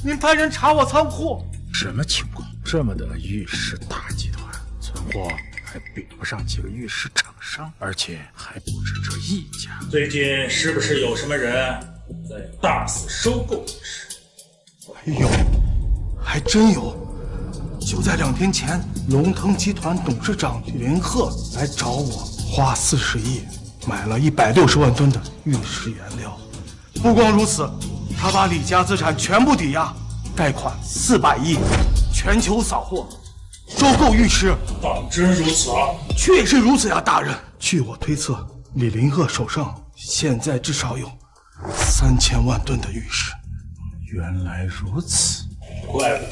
您派人查我仓库。什么情况？这么的玉石大集团，存货还比不上几个玉石厂商，而且还不止这一家。最近是不是有什么人在大肆收购玉石？有，还真有。就在2天前，龙腾集团董事长李林鹤来找我，花40亿买了160万吨的玉石原料。不光如此，他把李家资产全部抵押，贷款400亿，全球扫货，收购玉石。当真如此啊？确实如此呀，大人。据我推测，李林鹤手上现在至少有3000万吨的玉石。原来如此，怪不得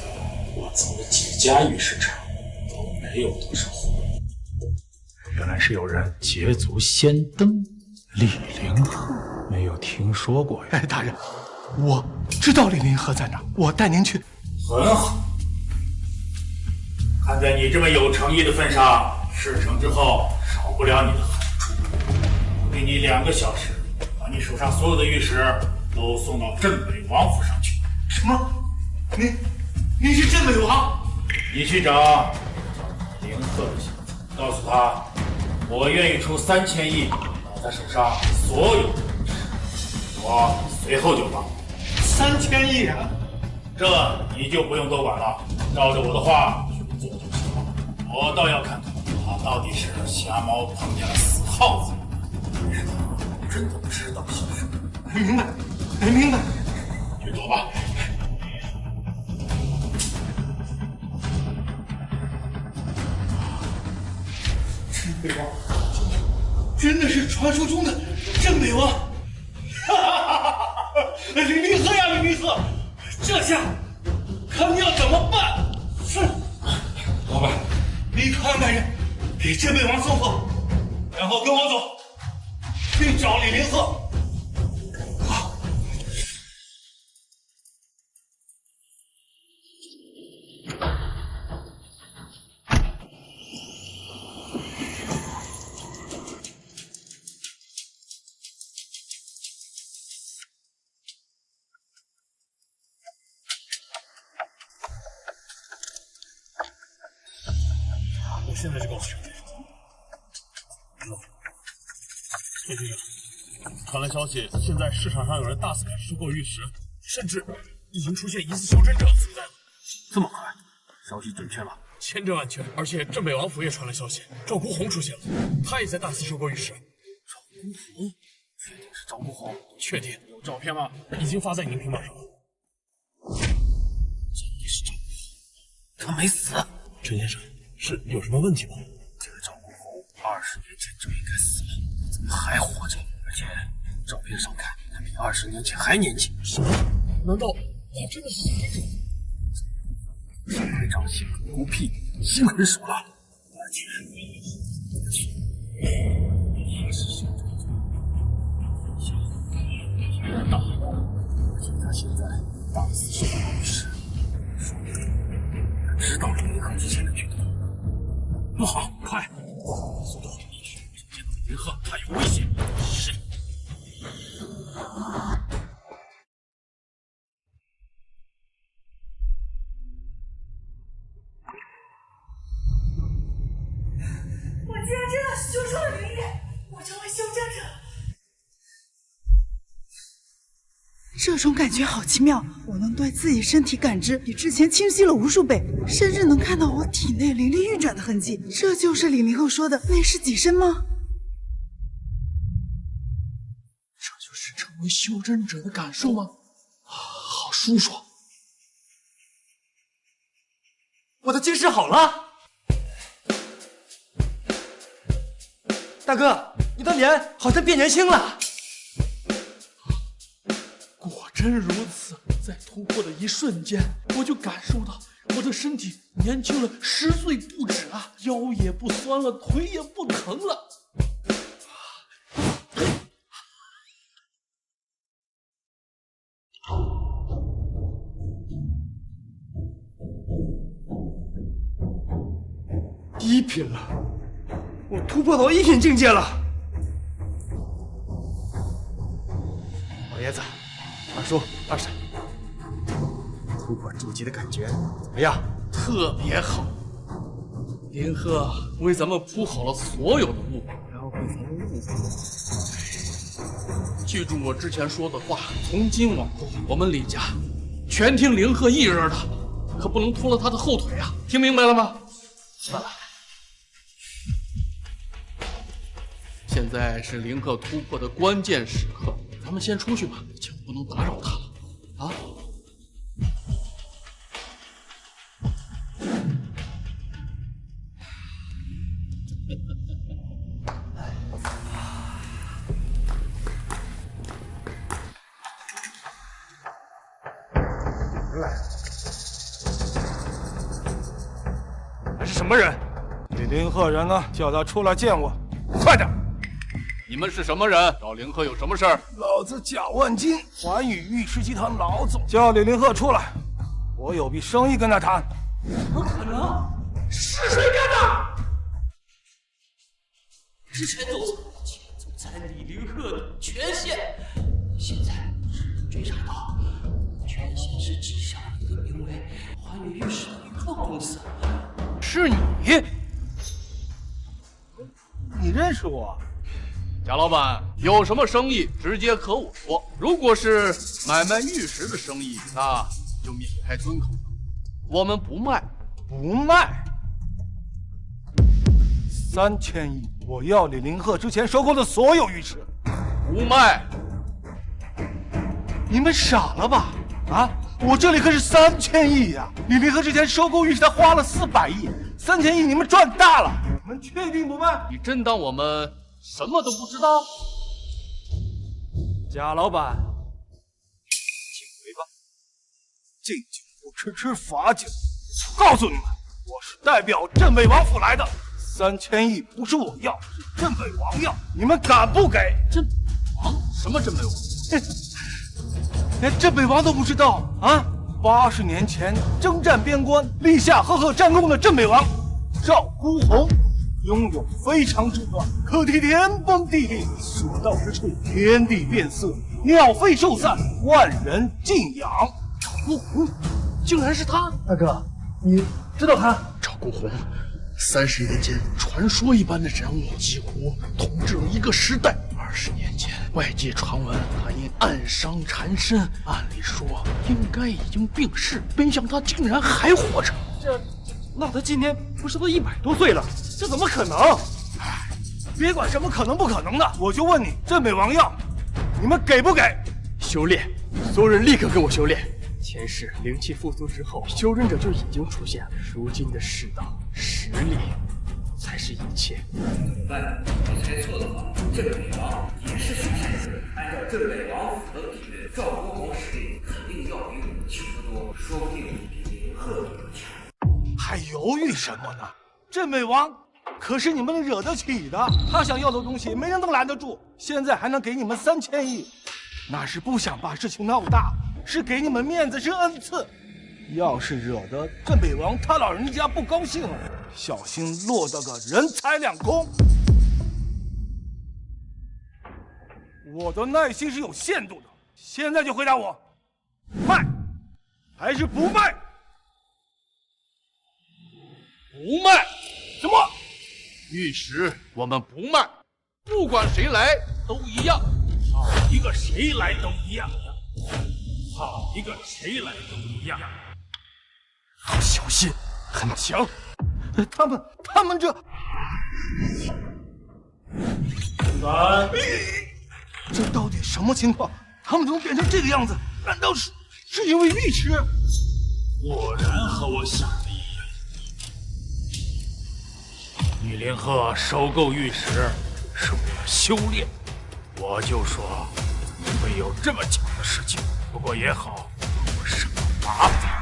我走了几家玉石厂都没有多少货。原来是有人捷足先登。李林鹤没有听说过呀。哎，大人，我知道李林鹤在哪，我带您去。很好，看在你这么有诚意的份上，事成之后少不了你的好处。我给你2个小时，把你手上所有的玉石都送到镇北王府上去。什么？您是镇北王？你去找林鹤的小子，告诉他，我愿意出3000亿拿他手上所有的玉石，我随后就到。3000亿啊！这你就不用多管了，照着我的话去做就行了。我倒要看看他到底是瞎猫碰见了死耗子，还是他真的知道些什么。明白，明白。去找吧。镇北王，真的是传说中的镇北王！哈哈哈哈哈！李林鹤呀，李林鹤，这下看你要怎么办！老板，离开安排人，给镇北王送货，然后跟我走，去找李凌鹤。好。我现在就告诉兄弟。叶队长，传来消息，现在市场上有人大肆开始收购玉石，甚至已经出现疑似修真者的存在了。这么快，消息准确吗？千真万确，而且镇北王府也传来消息，赵孤鸿出现了，他也在大肆收购玉石。赵孤鸿，确定是赵孤鸿？确定。有照片吗？已经发在您平板上了。真的是赵孤鸿，他没死。陈先生，是有什么问题吗？这个赵孤鸿20年前就应该死了，怎么还活着？而且照片上看，他比20年前还年轻。什么？难道他真的是修真者？沈会长性格孤僻，心狠手辣，而且他是修真者，小大，而且他现在大肆收购玉石，说不定他知道李凌鹤之前的举动。不好，快，速度！见到李凌鹤，他有危险。是。我竟然真的修出了灵力，我成为修真者了。这种感觉好奇妙，我能对自己身体感知比之前清晰了无数倍，甚至能看到我体内灵力运转的痕迹。这就是李凌后说的内视己身吗？这就是成为修真者的感受吗？好舒爽！我的近视好了。大哥，你的脸好像变年轻了。果真如此，在突破的一瞬间，我就感受到我的身体年轻了10岁不止啊，腰也不酸了，腿也不疼了。1品了，我突破到1品境界了。老爷子，二叔、二婶，突破筑基的感觉怎么样？特别好。凌鹤为咱们铺好了所有的路，然后被咱们误会了。记住我之前说的话，从今往后，我们李家全听凌鹤一人的，可不能拖了他的后腿啊！听明白了吗？算了。现在是凌鹤突破的关键时刻，咱们先出去吧，千万不能打扰他了啊！还是什么人？李凌鹤人呢？叫他出来见我，快点！你们是什么人？找凌鹤有什么事儿？老子贾万金，环宇玉石集团老总，叫李凌鹤出来，我有笔生意跟他谈。怎么可能？是谁干的？之前总在李凌鹤的权限，现在追查到权限是指向了一个名为环宇玉石的宇宙公司。是你？你认识我？贾老板，有什么生意直接和我说。如果是买卖玉石的生意，那就免开尊口。我们不卖，不卖。3000亿，我要李凌鹤之前收购的所有玉石。不卖。你们傻了吧？啊，我这里可是3000亿呀！李凌鹤之前收购玉石，他花了400亿，3000亿你们赚大了。你们确定不卖？你真当我们什么都不知道？贾老板，请回吧。敬酒不吃吃罚酒。告诉你们，我是代表镇北王府来的，3000亿不是我要，是镇北王要，你们敢不给？镇北王？什么镇北王？连镇北王都不知道啊！80年前征战边关，立下赫赫战功的镇北王赵孤鸿，拥有非常手段，可替天崩地裂，所到之处天地变色，鸟飞兽散，万人敬仰。赵孤鸿，竟然是他！大哥，你知道他？赵孤鸿，30年前传说一般的人物，几乎统治了一个时代。20年前，外界传闻他因暗伤缠身，按理说应该已经病逝，没想到竟然还活着。那他今年不是都100多岁了？这怎么可能？哎，别管什么可能不可能的，我就问你，镇北王要，你们给不给？修炼，所有人立刻跟我修炼。前世灵气复苏之后，修真者就已经出现了。如今的世道，实力才是一切。伙伴，没猜错的话，镇北王也是许仙子。按照镇北王府的比率，赵孤鸿实力肯定要比武器不多，说不定比林鹤都强。还犹豫什么呢？镇北王可是你们惹得起的，他想要的东西没人能拦得住。现在还能给你们3000亿，那是不想把事情闹大，是给你们面子，是恩赐。要是惹得镇北王他老人家不高兴了，小心落得个人财两空。我的耐心是有限度的，现在就回答我，卖还是不卖？不卖？什么？玉石我们不卖，不管谁来都一样。好一个谁来都一样，好一个谁来都一样。小心，很强。他们这……这到底什么情况？他们怎么变成这个样子？难道是因为玉石？果然和我想的一样。玉林鹤收购玉石是为了修炼，我就说会有这么巧的事情。不过也好，我省了麻烦。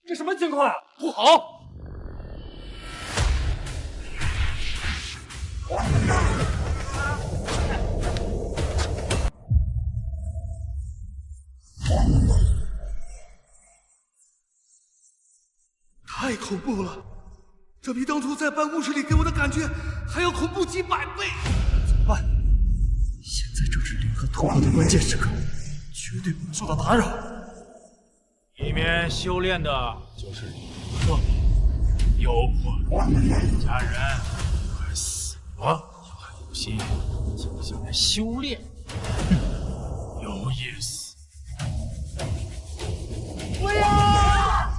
这什么情况啊？不好！太恐怖了！这比当初在办公室里给我的感觉还要恐怖几百倍。怎么办？现在正是联合突破的关键时刻，绝对不能受到打扰。里面修炼的就是李贺，诱惑李家人快死了，还有心静下来修炼，有意思。不要！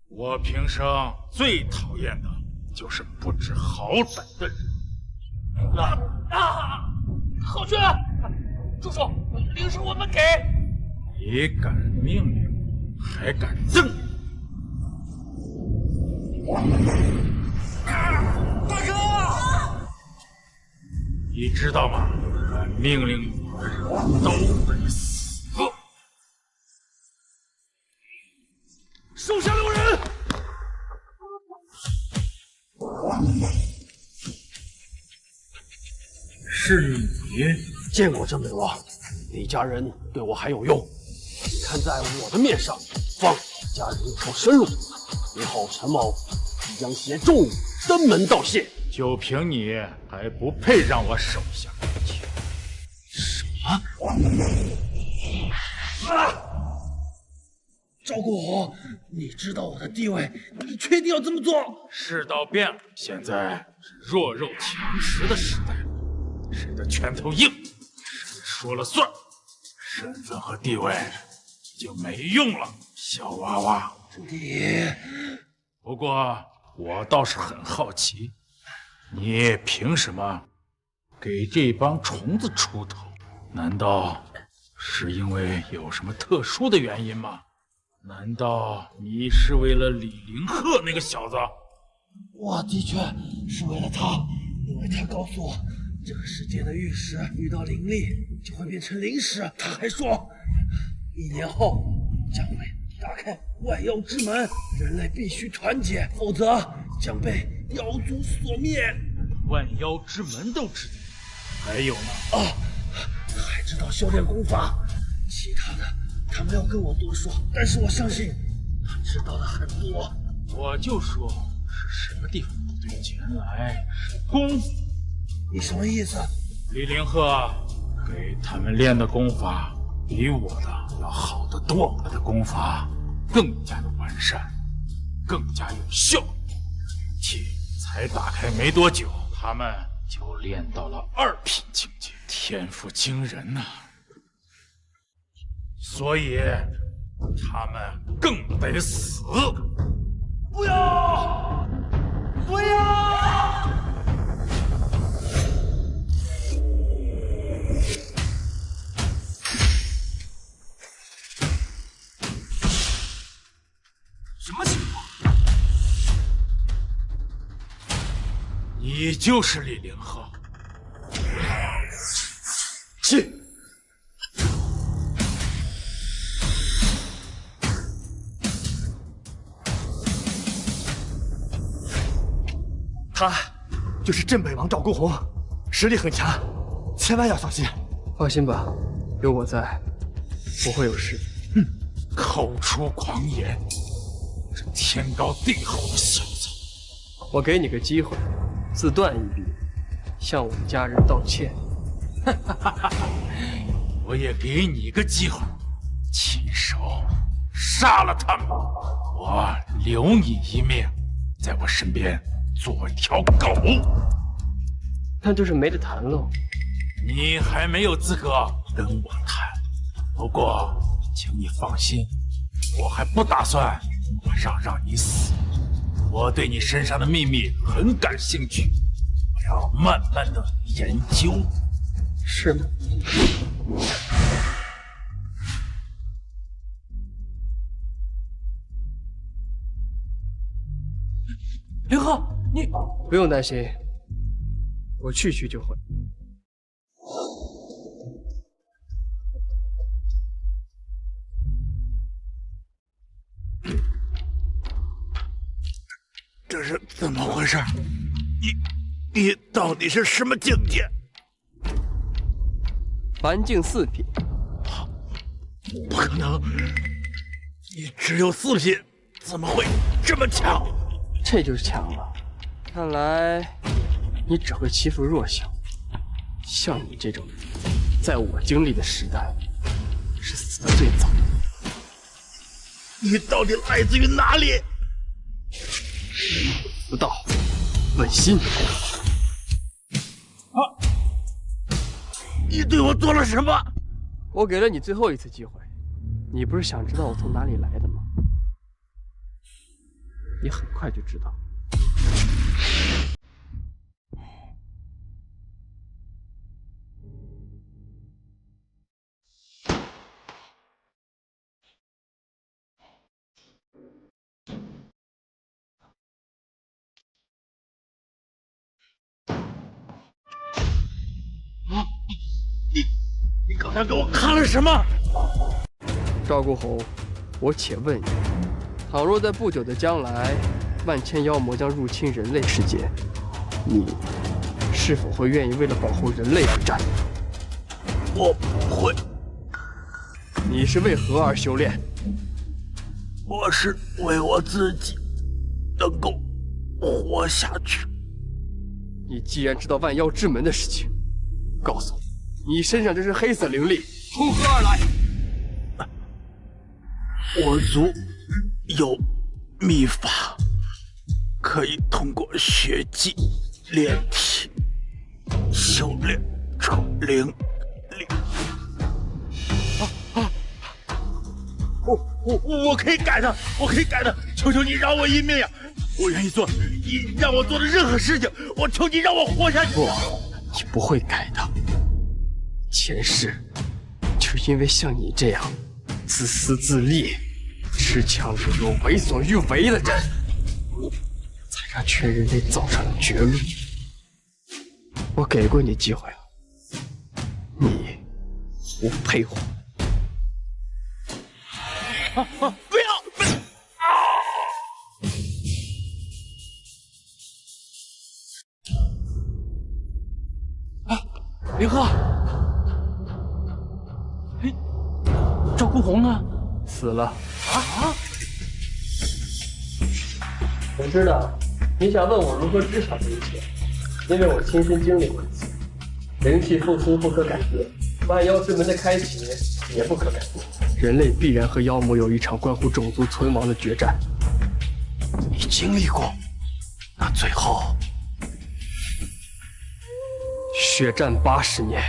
我平生最讨厌的就是不知好歹的人。浩轩，住手！灵石我们给。你敢命令，还敢瞪大哥！你知道吗？敢命令我的人都得死。手下留人！是你见过镇北王，李家人对我还有用，你看在我的面上，放李家人一条生路，以后陈某必将携众登门道谢。就凭你还不配让我手下留情？什么？赵孤鸿，你知道我的地位，你确定要这么做？世道变了，现在是弱肉强食的时代了，谁的拳头硬，谁说了算。身份和地位已经没用了，小娃娃。不过我倒是很好奇，你凭什么给这帮虫子出头？难道是因为有什么特殊的原因吗？难道你是为了李凌鹤那个小子？我的确是为了他，因为他告诉我，这个世界的玉石遇到灵力就会变成灵石。他还说，1年后将会打开万妖之门，人类必须团结，否则将被妖族所灭。万妖之门都知道，还有呢？还知道修炼功法，其他的他没有跟我多说，但是我相信他知道的很多。我就说是什么地方不对劲，原来是功夫。你什么意思？李凌鹤给他们练的功法比我的要好得多，我的功法更加的完善，更加有效。武器才打开没多久，他们就练到了2品境界，天赋惊人呐！所以他们更得死！不要！不要！什么情况？你就是李凌鹤？是。他就是镇北王赵公红，实力很强，千万要小心。放心吧，有我在，不会有事。口出狂言，这天高地厚的小子！我给你个机会，自断一臂，向我们家人道歉。我也给你一个机会，亲手杀了他们，我留你一命，在我身边做条狗。那就是没得谈喽。你还没有资格跟我谈，不过请你放心，我还不打算马上让你死。我对你身上的秘密很感兴趣，我要慢慢的研究。是吗？凌鹤，你不用担心，我去就会。这是怎么回事？你到底是什么境界？凡境4品。不可能，你只有4品，怎么会这么强？这就是强了。看来你只会欺负弱小，像你这种人，在我经历的时代是死的最早。你到底来自于哪里？不到，问心。你对我做了什么？我给了你最后一次机会，你不是想知道我从哪里来的吗？你很快就知道。你刚才给我看了什么？赵公侯，我且问你，倘若在不久的将来，万千妖魔将入侵人类世界，你是否会愿意为了保护人类而战？我不会。你是为何而修炼？我是为我自己能够活下去。你既然知道万妖之门的事情，告诉我，你身上这是黑色灵力从何而来？我族有秘法，可以通过血迹炼体修炼出灵力。我可以改的，我可以改的，求求你饶我一命呀！我愿意做你让我做的任何事情，我求你让我活下去。不，你不会改的。前世就是因为像你这样自私自利、恃强凌弱、为所欲为的人，才让全人类走上了绝路。我给过你机会了，你不配活。不要！林鹤，哎，赵孤鸿呢？死了。啊！我知道你想问我如何知晓这一切，因为我亲身经历过一次。灵气复苏不可改变，万妖之门的开启也不可改变。人类必然和妖魔有一场关乎种族存亡的决战。你经历过，那最后血战80年，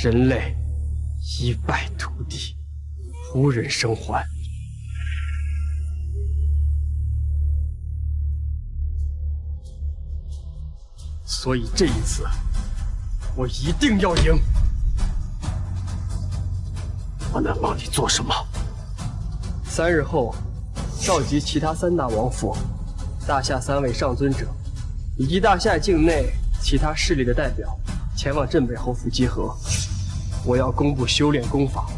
人类一败涂地，无人生还。所以这一次，我一定要赢。我能帮你做什么？3日后，召集其他3大王府、大夏3位上尊者，以及大夏境内其他势力的代表，前往镇北侯府集合。我要公布修炼功法，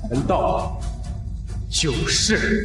传道救世。